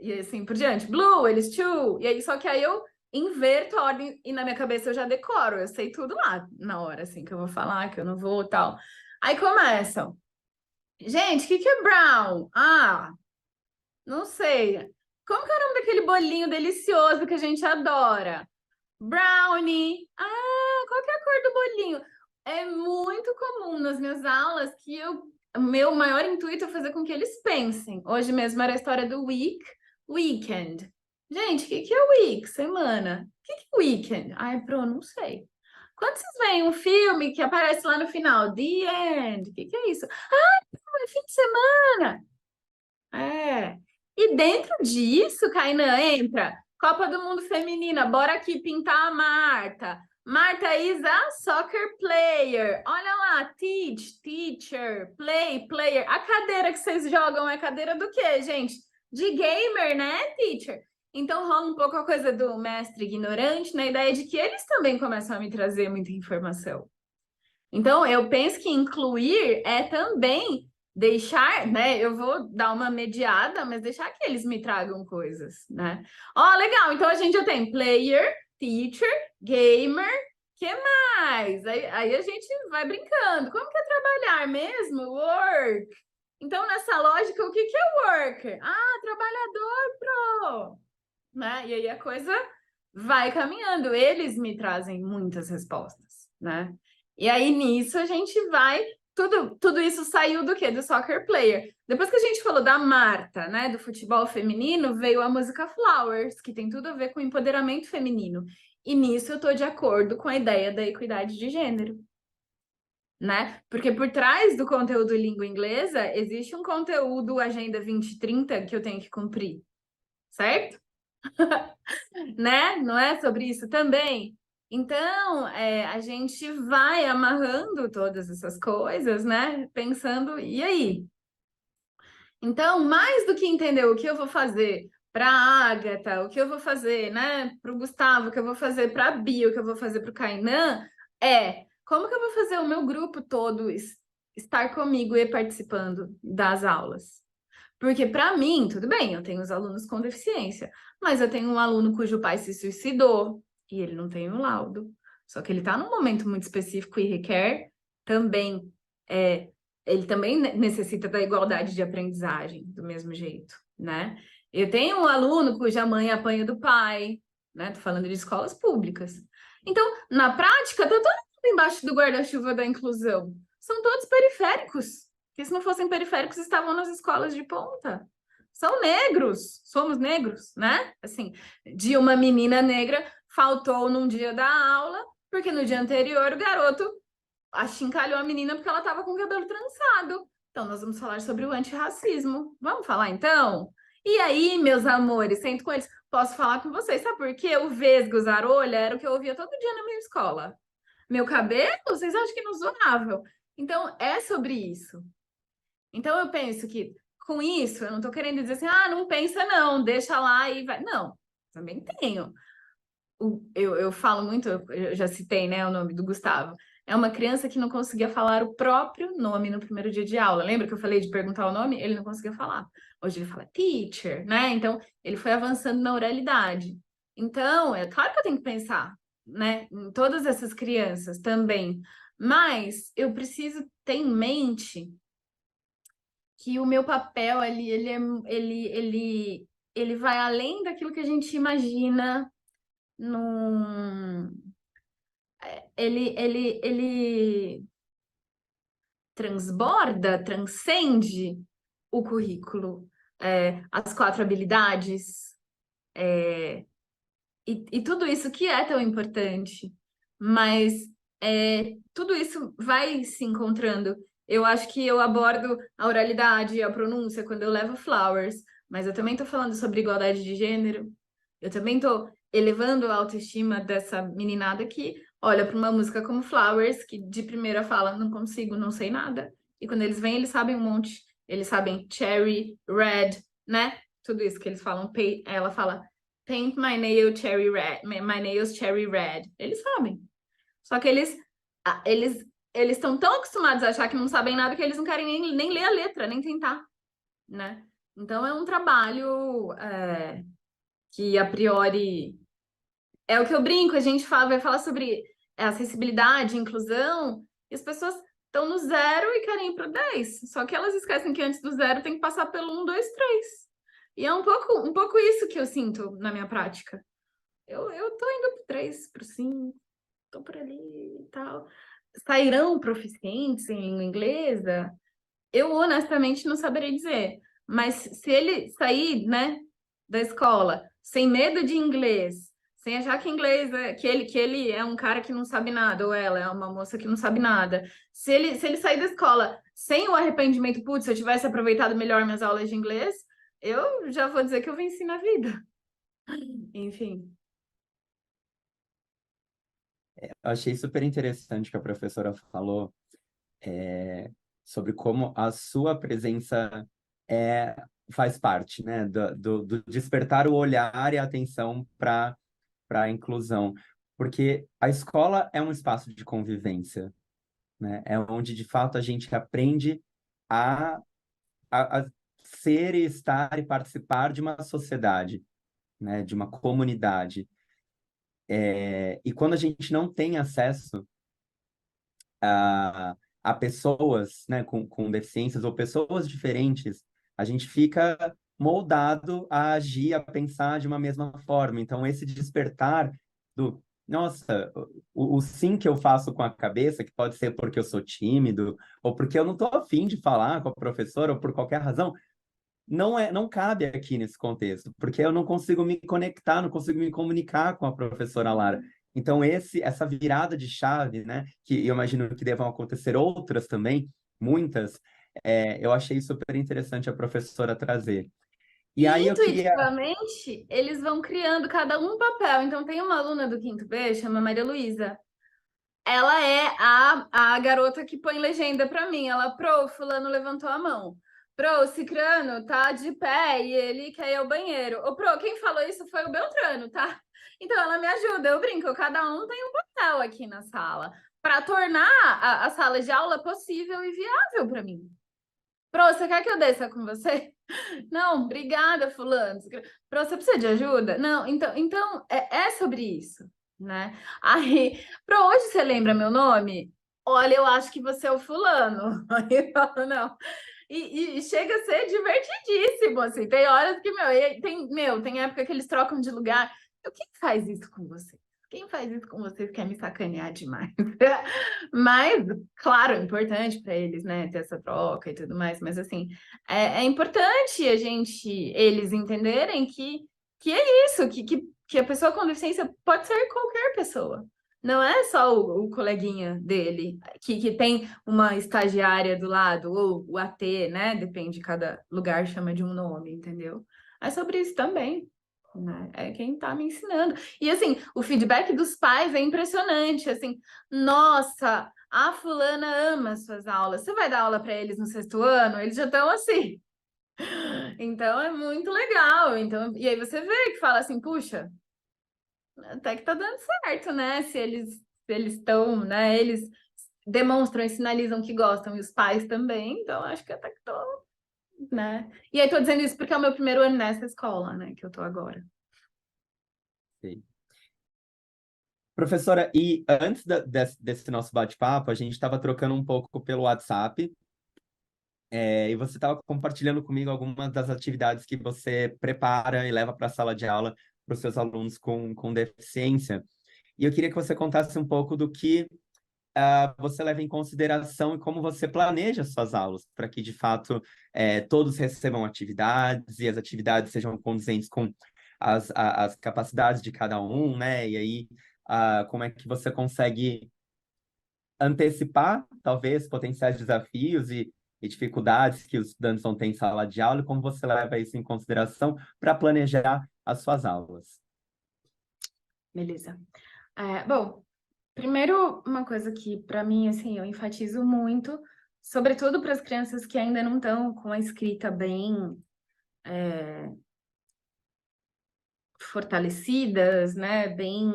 E assim por diante. Blue, eles two. E aí, só que aí eu inverto a ordem e na minha cabeça eu já decoro. Eu sei tudo lá na hora, assim, que eu vou falar, que eu não vou e tal. Aí começam. Gente, o que é brown? Ah, não sei. Como que é o nome daquele bolinho delicioso que a gente adora? Brownie. Ah, qual que é a cor do bolinho? É muito comum nas minhas aulas que o meu maior intuito é fazer com que eles pensem. Hoje mesmo era a história do weekend. Gente, o que é week? Semana. O que é weekend? Ai, pro, não sei. Quando vocês veem um filme que aparece lá no final, The End, o que é isso? Ah, é fim de semana. É. E dentro disso, Kainan, entra Copa do Mundo Feminina, bora aqui pintar a Marta. Marta is a soccer player. Olha lá, teacher, player. A cadeira que vocês jogam é cadeira do quê, gente? De gamer, né, teacher? Então rola um pouco a coisa do mestre ignorante, na ideia de que eles também começam a me trazer muita informação. Então, eu penso que incluir é também deixar, né? Eu vou dar uma mediada, mas deixar que eles me tragam coisas, né? Ó, legal. Então a gente já tem player, teacher, gamer, que mais? Aí a gente vai brincando. Como que é trabalhar mesmo? Work. Então, nessa lógica, o que é worker? Ah, trabalhador, pro. Né? E aí a coisa vai caminhando. Eles me trazem muitas respostas, né? E aí, nisso, a gente vai... Tudo isso saiu do quê? Do soccer player. Depois que a gente falou da Marta, né? Do futebol feminino, veio a música Flowers, que tem tudo a ver com empoderamento feminino. E nisso eu tô de acordo com a ideia da equidade de gênero, né? Porque por trás do conteúdo língua inglesa, existe um conteúdo Agenda 2030 que eu tenho que cumprir, certo? Né? Não é sobre isso também? Então, a gente vai amarrando todas essas coisas, né? Pensando, e aí? Então, mais do que entender o que eu vou fazer para a Agatha, o que eu vou fazer, né, para o Gustavo, o que eu vou fazer para a Bia, o que eu vou fazer para o Kainan, como que eu vou fazer o meu grupo todo estar comigo e participando das aulas? Porque, para mim, tudo bem, eu tenho os alunos com deficiência, mas eu tenho um aluno cujo pai se suicidou e ele não tem o laudo. Só que ele está num momento muito específico e requer também, ele também necessita da igualdade de aprendizagem, do mesmo jeito, né? Eu tenho um aluno cuja mãe apanha do pai, né? Tô falando de escolas públicas. Então, na prática, tá todo mundo embaixo do guarda-chuva da inclusão. São todos periféricos, que se não fossem periféricos estavam nas escolas de ponta. São negros, somos negros, né? Assim, de uma menina negra faltou num dia da aula, porque no dia anterior o garoto achincalhou a menina porque ela estava com o cabelo trançado. Então, nós vamos falar sobre o antirracismo. Vamos falar, então? E aí, meus amores, sento com eles. Posso falar com vocês, sabe por quê? O vesgo, zarolha, era o que eu ouvia todo dia na minha escola. Meu cabelo, vocês acham que não zoável? Então, é sobre isso. Então, eu penso que, com isso, eu não estou querendo dizer assim, não pensa não, deixa lá e vai. Não, também tenho. Eu falo muito, eu já citei, né, o nome do Gustavo. É uma criança que não conseguia falar o próprio nome no primeiro dia de aula. Lembra que eu falei de perguntar o nome? Ele não conseguia falar. Hoje ele fala teacher, né? Então, ele foi avançando na oralidade. Então, é claro que eu tenho que pensar, né, em todas essas crianças também, mas eu preciso ter em mente que o meu papel ali, ele vai além daquilo que a gente imagina num... ele transborda, transcende o currículo, as 4 habilidades, e tudo isso que é tão importante, mas tudo isso vai se encontrando. Eu acho que eu abordo a oralidade e a pronúncia quando eu levo Flowers, mas eu também estou falando sobre igualdade de gênero, eu também estou elevando a autoestima dessa meninada que olha para uma música como Flowers, que de primeira fala, não consigo, não sei nada, e quando eles vêm, eles sabem um monte, eles sabem Cherry, Red, né? Tudo isso que eles falam, ela fala Paint my nail cherry red, my nails cherry red. Eles sabem. Só que eles estão tão acostumados a achar que não sabem nada que eles não querem nem ler a letra, nem tentar, né? Então é um trabalho que a priori é o que eu brinco, a gente vai falar sobre acessibilidade, inclusão, e as pessoas estão no 0 e querem ir para o 10. Só que elas esquecem que antes do 0 tem que passar pelo 1, 2, 3. E é um pouco isso que eu sinto na minha prática. Eu tô indo pro 3, pro 5, tô por ali e tal. Sairão proficientes em língua inglesa? Eu honestamente não saberia dizer. Mas se ele sair, né, da escola sem medo de inglês, sem achar que inglês que ele é um cara que não sabe nada, ou ela é uma moça que não sabe nada. Se ele sair da escola sem o arrependimento, putz, se eu tivesse aproveitado melhor minhas aulas de inglês, eu já vou dizer que eu venci na vida. Enfim. Eu achei super interessante que a professora falou sobre como a sua presença faz parte, né, do despertar o olhar e a atenção para a inclusão, porque a escola é um espaço de convivência, né, é onde de fato a gente aprende a, a ser e estar e participar de uma sociedade, né, de uma comunidade. E quando a gente não tem acesso a pessoas, né, com deficiências ou pessoas diferentes, a gente fica moldado a agir, a pensar de uma mesma forma. Então, esse despertar do, nossa, o sim que eu faço com a cabeça, que pode ser porque eu sou tímido, ou porque eu não estou afim de falar com a professora, ou por qualquer razão, não cabe aqui nesse contexto, porque eu não consigo me conectar, não consigo me comunicar com a professora Lara. Então, essa virada de chave, né, que eu imagino que devam acontecer outras também, muitas, eu achei super interessante a professora trazer. E E aí eu queria... intuitivamente, eles vão criando cada um papel. Então, tem uma aluna do quinto B, chama Maria Luísa. Ela é a garota que põe legenda para mim. Ela, pro, fulano levantou a mão. Pro, Cicrano tá de pé e ele quer ir ao banheiro. Ô, pro, quem falou isso foi o Beltrano, tá? Então, ela me ajuda. Eu brinco, cada um tem um papel aqui na sala para tornar a sala de aula possível e viável para mim. Pro, você quer que eu desça com você? Não, obrigada, fulano. Pro, você precisa de ajuda? Não, então é sobre isso, né? Aí, pro, hoje você lembra meu nome? Olha, eu acho que você é o fulano. Aí eu falo, não. E chega a ser divertidíssimo, assim. Tem horas que, tem época que eles trocam de lugar. Quem faz isso com você? Quem faz isso com vocês quer me sacanear demais. Mas, claro, é importante para eles, né, ter essa troca e tudo mais. Mas, assim, é importante eles entenderem que é isso, que a pessoa com deficiência pode ser qualquer pessoa. Não é só o coleguinha dele, que tem uma estagiária do lado, ou o AT, né? Depende, cada lugar chama de um nome, entendeu? É sobre isso também, né? É quem tá me ensinando. E assim, o feedback dos pais é impressionante, assim, nossa, a fulana ama suas aulas. Você vai dar aula para eles no 6º ano? Eles já estão assim. Então é muito legal. Então, e aí você vê que fala assim, puxa, até que tá dando certo, né? Se eles estão, né? Eles demonstram e sinalizam que gostam, e os pais também, então acho que até que tô, né? E aí tô dizendo isso porque é o meu primeiro ano nessa escola, né? Que eu tô agora. Sei. Professora, e antes desse nosso bate-papo, a gente estava trocando um pouco pelo WhatsApp, e você estava compartilhando comigo algumas das atividades que você prepara e leva para a sala de aula para os seus alunos com deficiência. E eu queria que você contasse um pouco do que você leva em consideração e como você planeja suas aulas, para que, de fato, todos recebam atividades e as atividades sejam condizentes com as capacidades de cada um, né? E aí, como é que você consegue antecipar, talvez, potenciais desafios e dificuldades que os estudantes vão ter em sala de aula e como você leva isso em consideração para planejar as suas aulas. Beleza. Bom, primeiro, uma coisa que, para mim, assim, eu enfatizo muito, sobretudo para as crianças que ainda não estão com a escrita bem fortalecidas, né? Bem...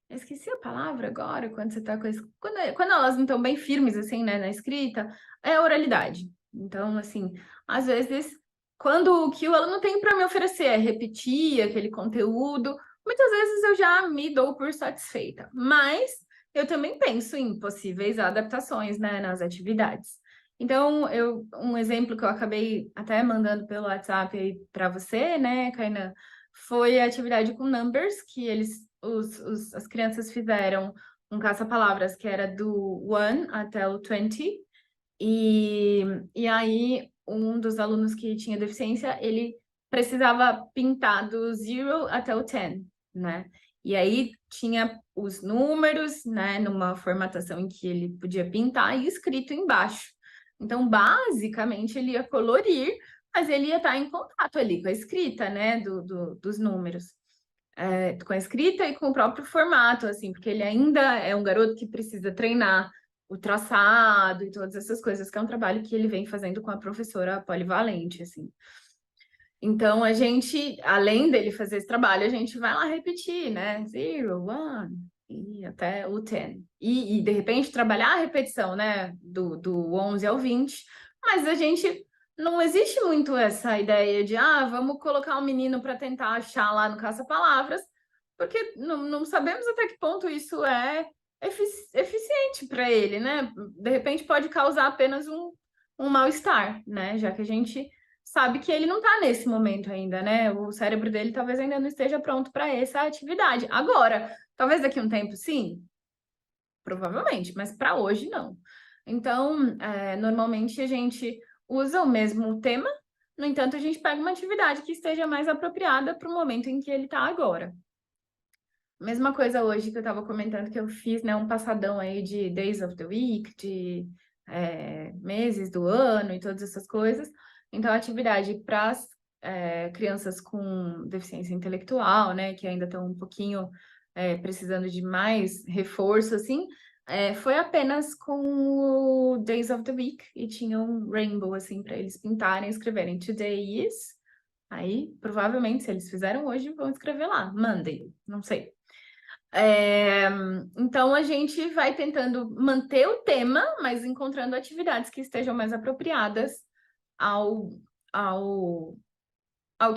Eu esqueci a palavra agora, quando você está com... Quando elas não estão bem firmes, assim, né, na escrita, é a oralidade. Então, assim, às vezes, quando o que o aluno tem para me oferecer é repetir aquele conteúdo, muitas vezes eu já me dou por satisfeita. Mas eu também penso em possíveis adaptações, né, nas atividades. Então, um exemplo que eu acabei até mandando pelo WhatsApp aí para você, né, Kainan, foi a atividade com numbers, que as crianças fizeram um caça-palavras que era do 1 até o 20, e aí um dos alunos que tinha deficiência, ele precisava pintar do 0 até o 10, né? E aí tinha os números, né, numa formatação em que ele podia pintar e escrito embaixo. Então, basicamente, ele ia colorir, mas ele ia estar em contato ali com a escrita, né, dos números. Com a escrita e com o próprio formato, assim, porque ele ainda é um garoto que precisa treinar o traçado e todas essas coisas, que é um trabalho que ele vem fazendo com a professora polivalente, assim. Então, a gente, além dele fazer esse trabalho, a gente vai lá repetir, né? 0, 1, e até o 10. E de repente, trabalhar a repetição, né? Do 11 ao 20. Mas a gente... Não existe muito essa ideia de, vamos colocar um menino para tentar achar lá no caça-palavras, porque não sabemos até que ponto isso é eficiente para ele, né? De repente pode causar apenas um mal-estar, né? Já que a gente sabe que ele não está nesse momento ainda, né? O cérebro dele talvez ainda não esteja pronto para essa atividade. Agora, talvez daqui a um tempo, sim, provavelmente, mas para hoje não. Então, normalmente a gente usa o mesmo tema, no entanto, a gente pega uma atividade que esteja mais apropriada para o momento em que ele está agora. Mesma coisa hoje que eu estava comentando que eu fiz, né, um passadão aí de Days of the Week, de meses do ano e todas essas coisas. Então, a atividade para as crianças com deficiência intelectual, né, que ainda estão um pouquinho precisando de mais reforço, assim, foi apenas com o Days of the Week e tinha um rainbow, assim, para eles pintarem e escreverem Today is... Aí, provavelmente, se eles fizeram hoje, vão escrever lá, Monday, não sei. Então, a gente vai tentando manter o tema, mas encontrando atividades que estejam mais apropriadas ao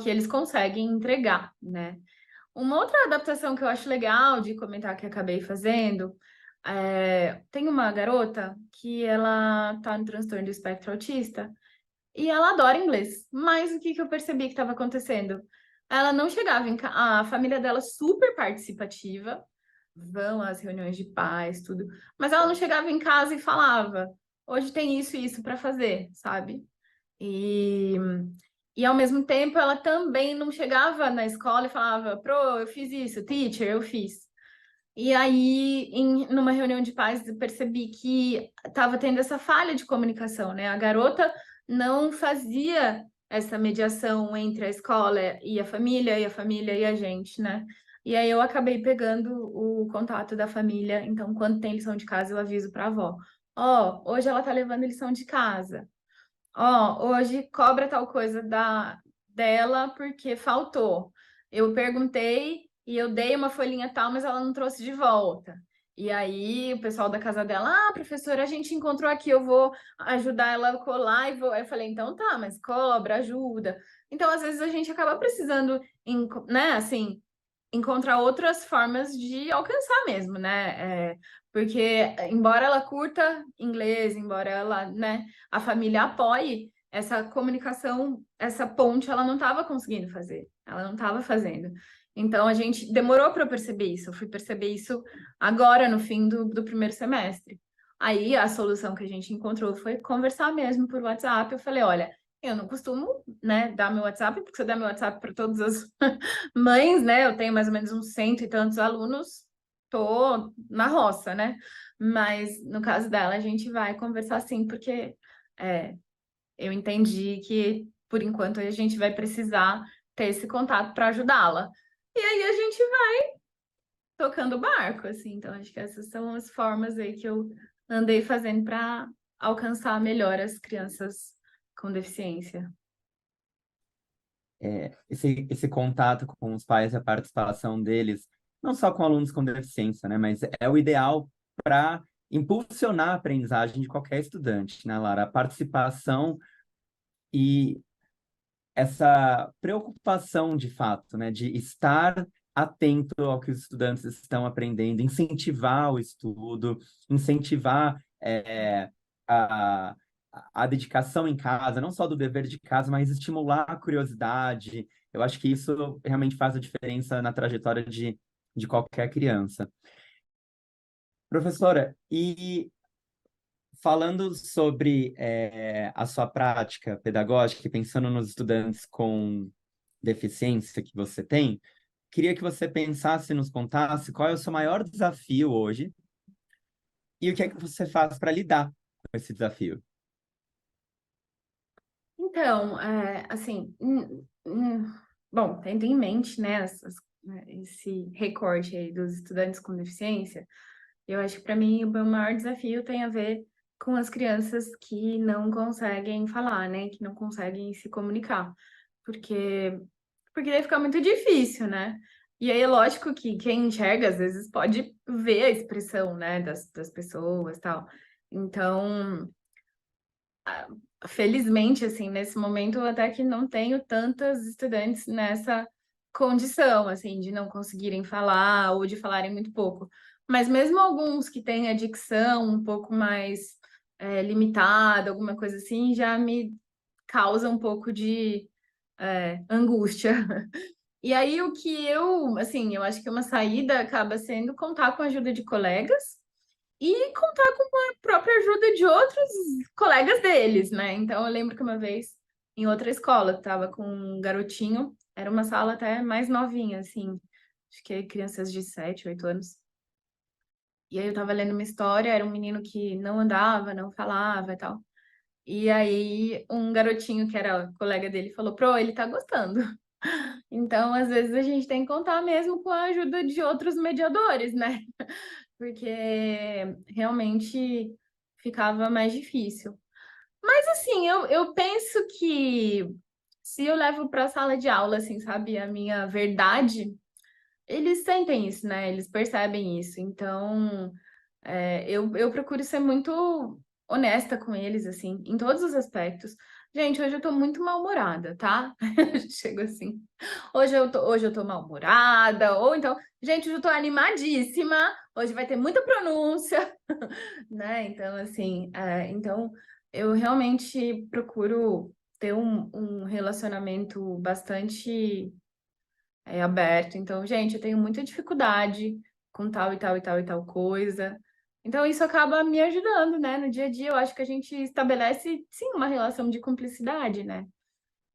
que eles conseguem entregar, né? Uma outra adaptação que eu acho legal de comentar que acabei fazendo, tem uma garota que ela tá no transtorno do espectro autista e ela adora inglês, mas o que eu percebi que estava acontecendo? Ela não chegava em casa, a família dela super participativa, vão às reuniões de pais, tudo, mas ela não chegava em casa e falava, hoje tem isso e isso para fazer, sabe? E ao mesmo tempo ela também não chegava na escola e falava, eu fiz isso, teacher, eu fiz. E aí, numa reunião de pais, eu percebi que estava tendo essa falha de comunicação, né? A garota não fazia essa mediação entre a escola e a família e a gente, né? E aí eu acabei pegando o contato da família, então quando tem lição de casa eu aviso para a avó. Hoje ela tá levando lição de casa. Hoje cobra tal coisa dela porque faltou. Eu perguntei e eu dei uma folhinha tal, mas ela não trouxe de volta. E aí o pessoal da casa dela, professora, a gente encontrou aqui, eu vou ajudar ela a colar e vou. Aí eu falei, então tá, mas cobra, ajuda. Então, às vezes, a gente acaba precisando, né, assim, encontrar outras formas de alcançar mesmo, né? Porque, embora ela curta inglês, embora ela, né, a família apoie, essa comunicação, essa ponte, ela não estava conseguindo fazer, ela não estava fazendo. Então, a gente demorou para eu perceber isso, eu fui perceber isso agora, no fim do primeiro semestre. Aí, a solução que a gente encontrou foi conversar mesmo por WhatsApp. Eu falei, olha, eu não costumo, né, dar meu WhatsApp, porque se eu der meu WhatsApp para todas as mães, né, eu tenho mais ou menos uns cento e tantos alunos, tô na roça, né? Mas no caso dela, a gente vai conversar sim, porque é, eu entendi que por enquanto a gente vai precisar ter esse contato para ajudá-la. E aí a gente vai tocando o barco, assim. Então, acho que essas são as formas aí que eu andei fazendo para alcançar melhor as crianças com deficiência. Esse contato com os pais, a participação deles, não só com alunos com deficiência, né, mas é o ideal para impulsionar a aprendizagem de qualquer estudante, né, Lara? A participação e essa preocupação, de fato, né, de estar atento ao que os estudantes estão aprendendo, incentivar o estudo, incentivar a, a dedicação em casa, não só do dever de casa, mas estimular a curiosidade. Eu acho que isso realmente faz a diferença na trajetória de qualquer criança. Professora, e falando sobre a sua prática pedagógica, e pensando nos estudantes com deficiência que você tem, queria que você pensasse e nos contasse qual é o seu maior desafio hoje e o que é que você faz para lidar com esse desafio. Então, assim, bom, tendo em mente, né, esse recorte aí dos estudantes com deficiência, eu acho que para mim o meu maior desafio tem a ver com as crianças que não conseguem falar, né, que não conseguem se comunicar, porque daí fica muito difícil, né? E aí é lógico que quem enxerga às vezes pode ver a expressão, né, das pessoas, tal. Então, felizmente, assim, nesse momento, eu até que não tenho tantas estudantes nessa condição, assim, de não conseguirem falar ou de falarem muito pouco. Mas mesmo alguns que têm a dicção um pouco mais limitada, alguma coisa assim, já me causa um pouco de angústia. E aí, o que assim, eu acho que uma saída acaba sendo contar com a ajuda de colegas e contar com a própria ajuda de outros colegas deles, né? Então, eu lembro que uma vez, em outra escola, estava com um garotinho, era uma sala até mais novinha, assim, acho que crianças de 7, 8 anos. E aí eu estava lendo uma história, era um menino que não andava, não falava e tal. E aí um garotinho que era colega dele falou, Pro, ele tá gostando. Então, às vezes, a gente tem que contar mesmo com a ajuda de outros mediadores, né? Porque realmente ficava mais difícil. Mas assim, eu penso que se eu levo para a sala de aula, assim, sabe, a minha verdade, eles sentem isso, né? Eles percebem isso. Então, eu procuro ser muito honesta com eles, assim, em todos os aspectos. Gente, hoje eu tô muito mal-humorada, tá? Chego assim. Hoje eu tô mal-humorada, ou então, gente, hoje eu tô animadíssima. Hoje vai ter muita pronúncia, né? Então, assim, então eu realmente procuro ter um relacionamento bastante aberto. Então, gente, eu tenho muita dificuldade com tal e tal e tal e tal coisa. Então, isso acaba me ajudando, né? No dia a dia, eu acho que a gente estabelece, sim, uma relação de cumplicidade, né?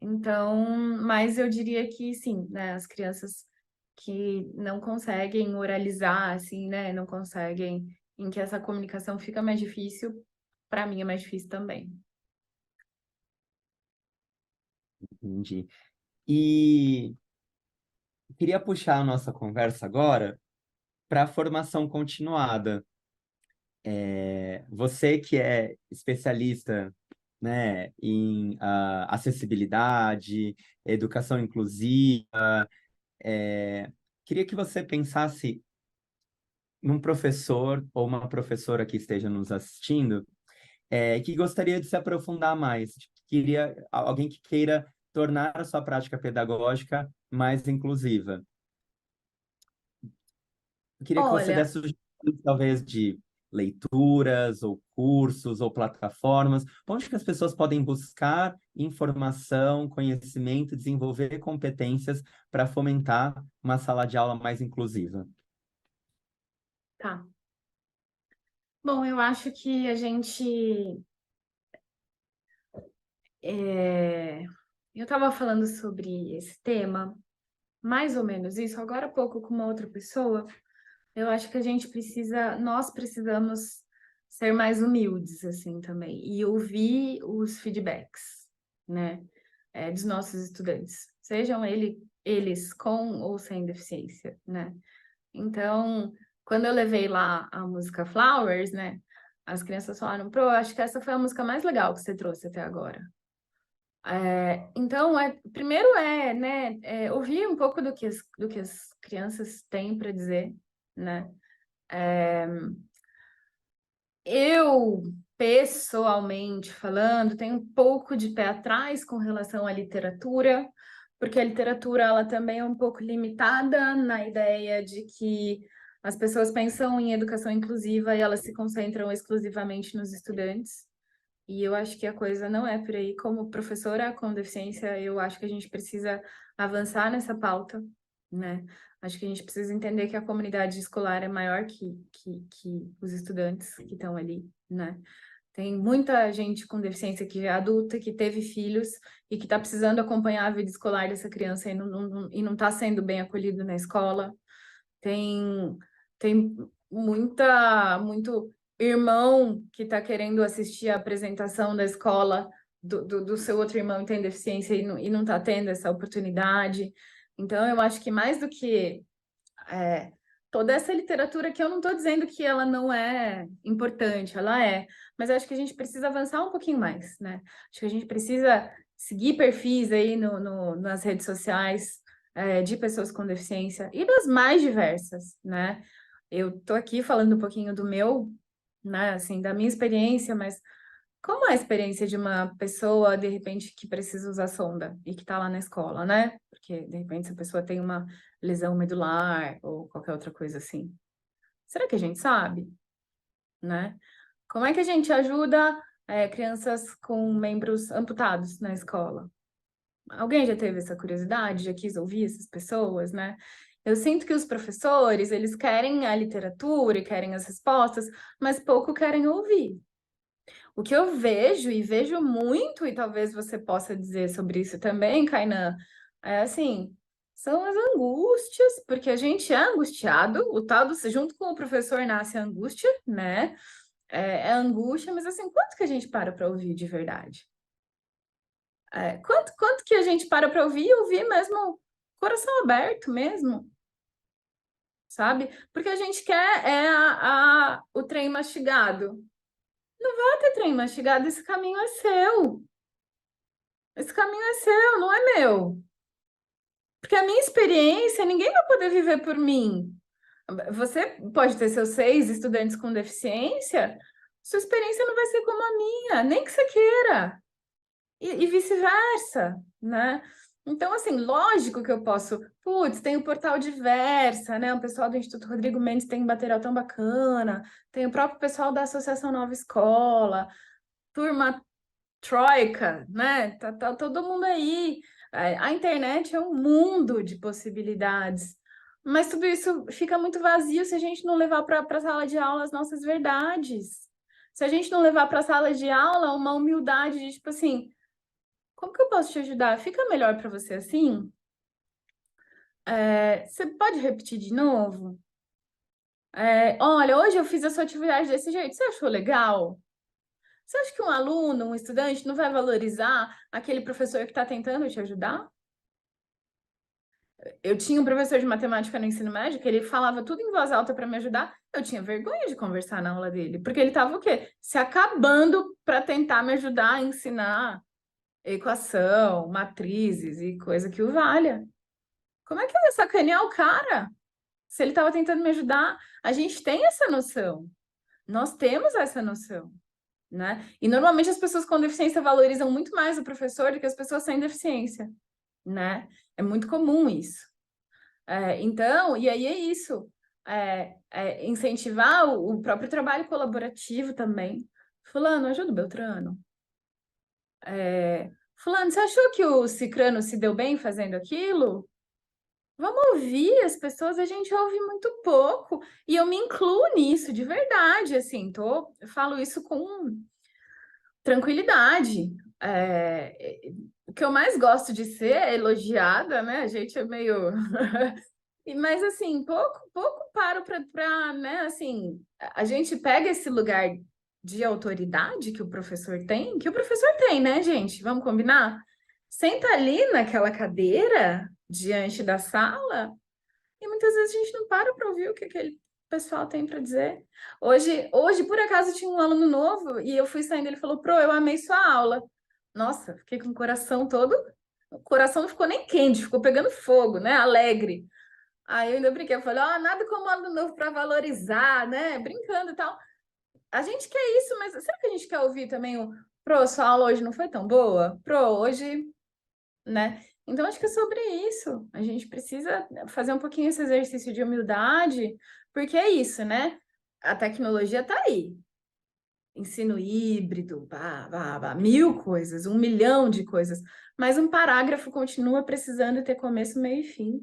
Então, mas eu diria que sim, né? As crianças que não conseguem oralizar, assim, né? Não conseguem, em que essa comunicação fica mais difícil, para mim é mais difícil também. Entendi. E queria puxar a nossa conversa agora para a formação continuada. Você que é especialista, né, em acessibilidade, educação inclusiva, queria que você pensasse num professor ou uma professora que esteja nos assistindo, que gostaria de se aprofundar mais, queria alguém que queira tornar a sua prática pedagógica mais inclusiva. Eu queria que você Olha, desse sugestões, talvez, de leituras, ou cursos, ou plataformas, onde que as pessoas podem buscar informação, conhecimento, desenvolver competências para fomentar uma sala de aula mais inclusiva. tá. Bom, eu acho que a gente. Eu estava falando sobre esse tema, mais ou menos isso, agora há pouco com uma outra pessoa. Eu acho que a gente precisa, nós precisamos ser mais humildes, assim, também, e ouvir os feedbacks, né, dos nossos estudantes, sejam eles com ou sem deficiência, né? Então, quando eu levei lá a música Flowers, né, as crianças falaram, Pro, acho que essa foi a música mais legal que você trouxe até agora. Então, primeiro né, ouvir um pouco do que as crianças têm para dizer, né? Eu, pessoalmente falando, tenho um pouco de pé atrás com relação à literatura, porque a literatura ela também é um pouco limitada na ideia de que as pessoas pensam em educação inclusiva e elas se concentram exclusivamente nos estudantes. E eu acho que a coisa não é por aí. Como professora com deficiência, eu acho que a gente precisa avançar nessa pauta, né? Acho que a gente precisa entender que a comunidade escolar é maior que os estudantes que estão ali, né? Tem muita gente com deficiência que é adulta, que teve filhos e que está precisando acompanhar a vida escolar dessa criança e não está sendo bem acolhido na escola. Tem, tem muito irmão que está querendo assistir a apresentação da escola do seu outro irmão que tem deficiência e não está tendo essa oportunidade. Então, eu acho que mais do que toda essa literatura que eu não estou dizendo que ela não é importante, ela é, mas eu acho que a gente precisa avançar um pouquinho mais, né? Acho que a gente precisa seguir perfis aí nas redes sociais de pessoas com deficiência e das mais diversas, né? Eu estou aqui falando um pouquinho do meu, né, assim, da minha experiência, mas como é a experiência de uma pessoa, de repente, que precisa usar sonda e que está lá na escola, né? Porque, de repente, essa pessoa tem uma lesão medular ou qualquer outra coisa assim. Será que a gente sabe, né? Como é que a gente ajuda crianças com membros amputados na escola? Alguém já teve essa curiosidade? Já quis ouvir essas pessoas, né? Eu sinto que os professores, eles querem a literatura e querem as respostas, mas pouco querem ouvir. O que eu vejo, e vejo muito, e talvez você possa dizer sobre isso também, Kainan, é assim, são as angústias, porque a gente é angustiado, o tal do, junto com o professor nasce a angústia, né? É angústia, mas assim, quanto que a gente para ouvir de verdade? Quanto que a gente para ouvir e ouvir mesmo, coração aberto mesmo, sabe? Porque a gente quer o trem mastigado. Não ter trem mastigado, esse caminho é seu. Esse caminho é seu, não é meu. Porque a minha experiência, ninguém vai poder viver por mim. Você pode ter seus 6 estudantes com deficiência, sua experiência não vai ser como a minha, nem que você queira. E vice-versa, né? Então, assim, lógico que eu posso. Putz, tem o Portal Diversa, né? O pessoal do Instituto Rodrigo Mendes tem um material tão bacana, tem o próprio pessoal da Associação Nova Escola, turma Troika, né? Tá todo mundo aí. A internet é um mundo de possibilidades. Mas tudo isso fica muito vazio se a gente não levar para a sala de aula as nossas verdades. Se a gente não levar para a sala de aula uma humildade de tipo assim, como que eu posso te ajudar? Fica melhor para você assim? Você pode repetir de novo? Olha, hoje eu fiz a sua atividade desse jeito. Você achou legal? Você acha que um aluno, um estudante, não vai valorizar aquele professor que está tentando te ajudar? Eu tinha um professor de matemática no ensino médio que ele falava tudo em voz alta para me ajudar. Eu tinha vergonha de conversar na aula dele, porque ele estava o quê? Se acabando para tentar me ajudar a ensinar equação, matrizes e coisa que o valha. Como é que eu ia sacanear o cara? Se ele estava tentando me ajudar, a gente tem essa noção. Nós temos essa noção, né? E normalmente as pessoas com deficiência valorizam muito mais o professor do que as pessoas sem deficiência, né? É muito comum isso. Então, e aí é isso. incentivar o próprio trabalho colaborativo também. Fulano, ajuda o Beltrano. Fulano, você achou que o Cicrano se deu bem fazendo aquilo? Vamos ouvir as pessoas, a gente ouve muito pouco. E eu me incluo nisso, de verdade, assim, eu falo isso com tranquilidade. O que eu mais gosto de ser é elogiada, né? A gente é meio... Mas, assim, pouco paro para, né? Assim, a gente pega esse lugar de autoridade que o professor tem, né, gente? Vamos combinar? Senta ali naquela cadeira diante da sala e muitas vezes a gente não para ouvir o que aquele pessoal tem para dizer. Hoje, por acaso, tinha um aluno novo e eu fui saindo, ele falou, Pro, eu amei sua aula. Nossa, fiquei com o coração todo... O coração não ficou nem quente, ficou pegando fogo, né? Alegre. Aí eu ainda brinquei, eu falei, nada como aluno novo para valorizar, né? Brincando e tal. A gente quer isso, mas será que a gente quer ouvir também Pro, sua aula hoje não foi tão boa? Pro, hoje, né? Então, acho que é sobre isso. A gente precisa fazer um pouquinho esse exercício de humildade, porque é isso, né? A tecnologia está aí. Ensino híbrido, 1000 coisas, 1 milhão de coisas. Mas um parágrafo continua precisando ter começo, meio e fim.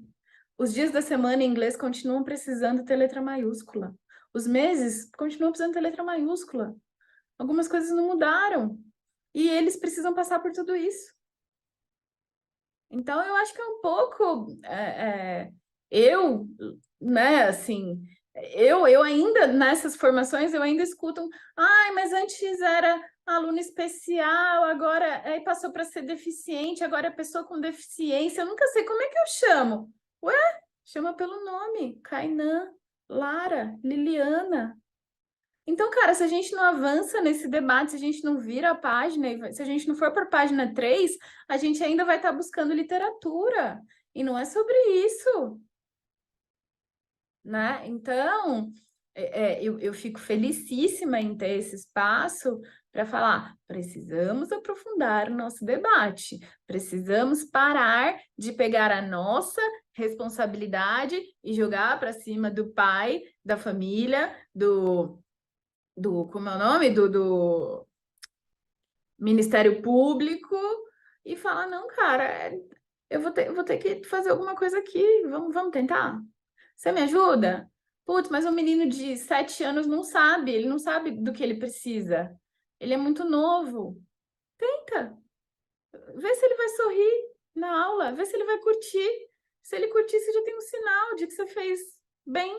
Os dias da semana em inglês continuam precisando ter letra maiúscula. Os meses continuam precisando ter letra maiúscula. Algumas coisas não mudaram. E eles precisam passar por tudo isso. Então, eu acho que é um pouco... né, assim... Eu ainda, nessas formações, eu ainda escuto... Ai, mas antes era aluno especial, agora passou para ser deficiente, agora é pessoa com deficiência. Eu nunca sei como é que eu chamo. Ué? Chama pelo nome. Kainan, Lara, Liliana. Então, cara, se a gente não avança nesse debate, se a gente não vira a página, se a gente não for para a página 3, a gente ainda vai estar buscando literatura. E não é sobre isso, né? Então, eu fico felicíssima em ter esse espaço para falar, precisamos aprofundar o nosso debate, precisamos parar de pegar a nossa responsabilidade e jogar para cima do pai, da família, como é o nome? Do Ministério Público e falar, não, cara, eu vou ter que fazer alguma coisa aqui, vamos tentar? Você me ajuda? Putz, mas um menino de 7 anos não sabe, ele não sabe do que ele precisa. Ele é muito novo. Tenta. Vê se ele vai sorrir na aula, vê se ele vai curtir. Se ele curtir, você já tem um sinal de que você fez bem.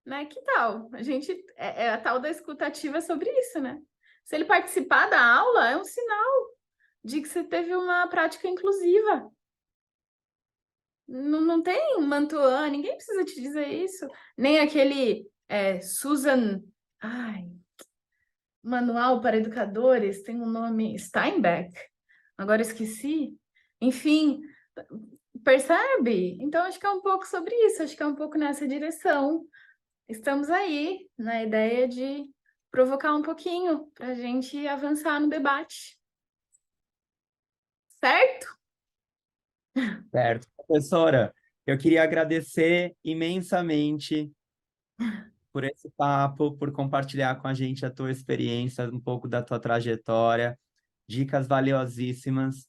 Né? Que tal? A gente a tal da escutativa sobre isso, né? Se ele participar da aula, é um sinal de que você teve uma prática inclusiva. Não tem Mantuan, ninguém precisa te dizer isso. Nem aquele Susan, Manual para Educadores, tem um nome, Steinbeck, agora esqueci. Enfim, percebe? Então, acho que é um pouco sobre isso, acho que é um pouco nessa direção. Estamos aí na ideia de provocar um pouquinho para a gente avançar no debate. Certo? Certo. Professora, eu queria agradecer imensamente por esse papo, por compartilhar com a gente a tua experiência, um pouco da tua trajetória, dicas valiosíssimas.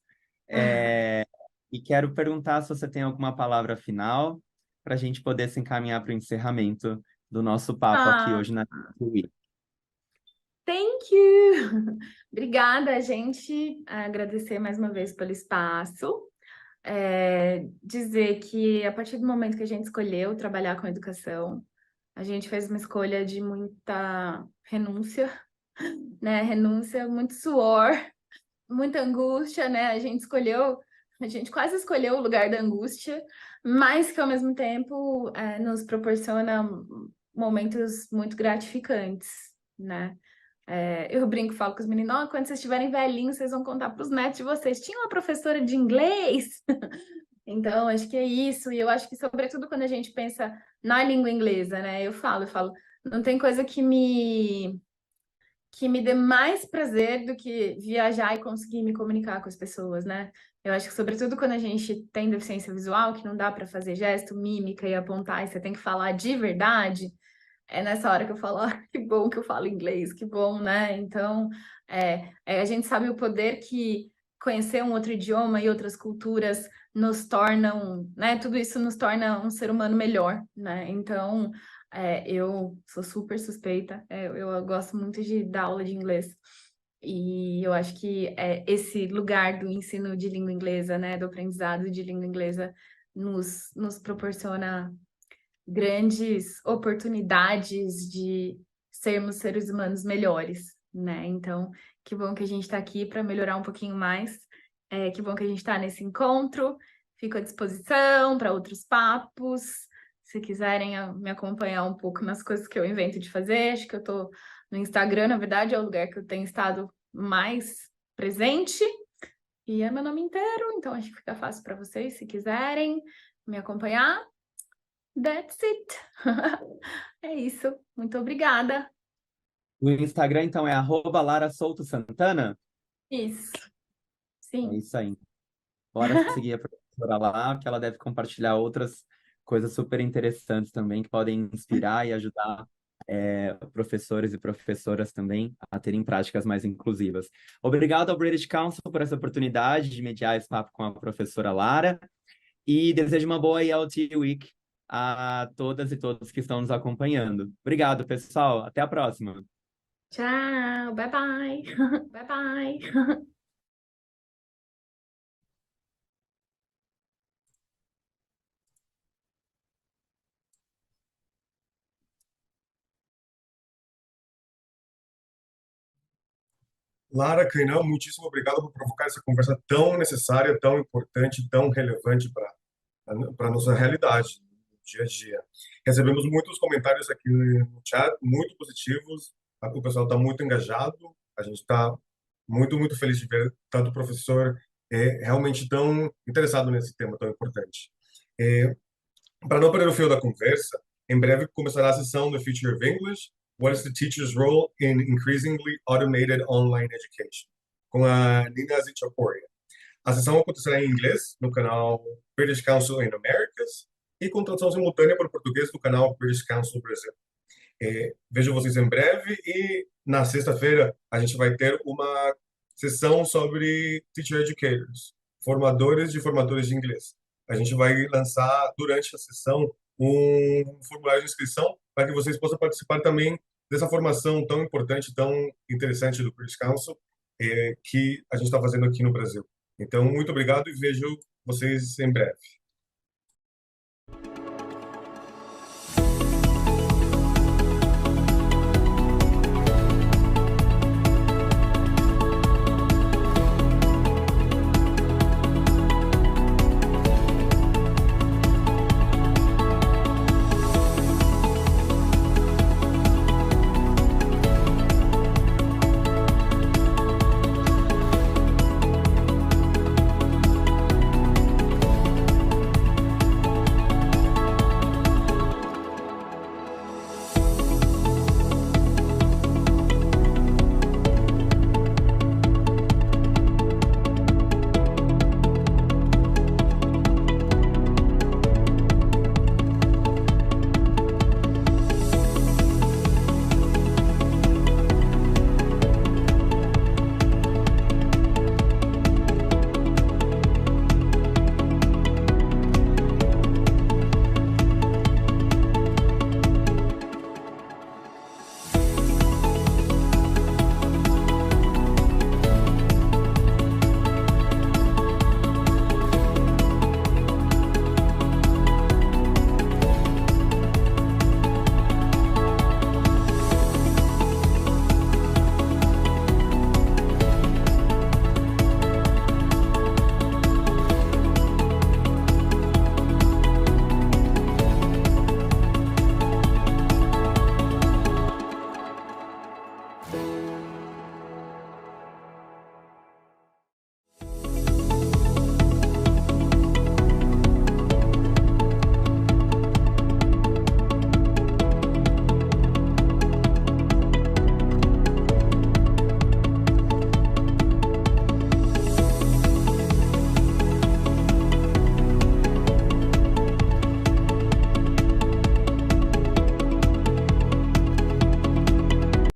E quero perguntar se você tem alguma palavra final para a gente poder se encaminhar para o encerramento do nosso papo aqui hoje na UIC. Thank you! Obrigada, gente. Agradecer mais uma vez pelo espaço. Dizer que a partir do momento que a gente escolheu trabalhar com educação, a gente fez uma escolha de muita renúncia, né? Renúncia, muito suor, muita angústia, né? A gente quase escolheu o lugar da angústia, mas que ao mesmo tempo nos proporciona momentos muito gratificantes, né? Eu brinco, falo com os meninos, quando vocês estiverem velhinhos, vocês vão contar para os netos de vocês. Tinha uma professora de inglês? Então, acho que é isso. E eu acho que, sobretudo, quando a gente pensa na língua inglesa, né? Eu falo, não tem coisa que me dê mais prazer do que viajar e conseguir me comunicar com as pessoas, né? Eu acho que, sobretudo, quando a gente tem deficiência visual, que não dá para fazer gesto, mímica e apontar, e você tem que falar de verdade, é nessa hora que eu falo, ah, que bom que eu falo inglês, que bom, né? Então, a gente sabe o poder que conhecer um outro idioma e outras culturas nos tornam, né? Tudo isso nos torna um ser humano melhor, né? Então, eu sou super suspeita, eu gosto muito de dar aula de inglês. E eu acho que esse lugar do ensino de língua inglesa, né, do aprendizado de língua inglesa, nos proporciona grandes oportunidades de sermos seres humanos melhores, né? Então, que bom que a gente está aqui para melhorar um pouquinho mais. Que bom que a gente está nesse encontro. Fico à disposição para outros papos. Se quiserem me acompanhar um pouco nas coisas que eu invento de fazer, acho que eu estou no Instagram, na verdade, é o lugar que eu tenho estado mais presente. E é meu nome inteiro, então acho que fica fácil para vocês, se quiserem me acompanhar. That's it. É isso. Muito obrigada. O Instagram, então, é @LaraSoutoSantana? Isso. É Sim. isso aí. Bora seguir a professora lá, que ela deve compartilhar outras coisas super interessantes também, que podem inspirar e ajudar professores e professoras também a terem práticas mais inclusivas. Obrigado ao British Council por essa oportunidade de mediar esse papo com a professora Lara e desejo uma boa IELTS Week a todas e todos que estão nos acompanhando. Obrigado, pessoal. Até a próxima. Tchau. Bye bye. Bye bye. Lara, Kainan, muitíssimo obrigado por provocar essa conversa tão necessária, tão importante, tão relevante para a nossa realidade, no dia a dia. Recebemos muitos comentários aqui no chat, muito positivos, o pessoal está muito engajado, a gente está muito, muito feliz de ver tanto o professor realmente tão interessado nesse tema tão importante. É, para não perder o fio da conversa, em breve começará a sessão do Future of English, What is the Teacher's Role in Increasingly Automated Online Education? Com a Nina Zichaporia. A sessão acontecerá em inglês no canal British Council in Americas e com tradução simultânea para o português do canal British Council Brasil. Vejo vocês em breve e na sexta-feira a gente vai ter uma sessão sobre Teacher Educators, formadores de formadores de inglês. A gente vai lançar durante a sessão um formulário de inscrição para que vocês possam participar também dessa formação tão importante, tão interessante do British Council, que a gente está fazendo aqui no Brasil. Então, muito obrigado e vejo vocês em breve.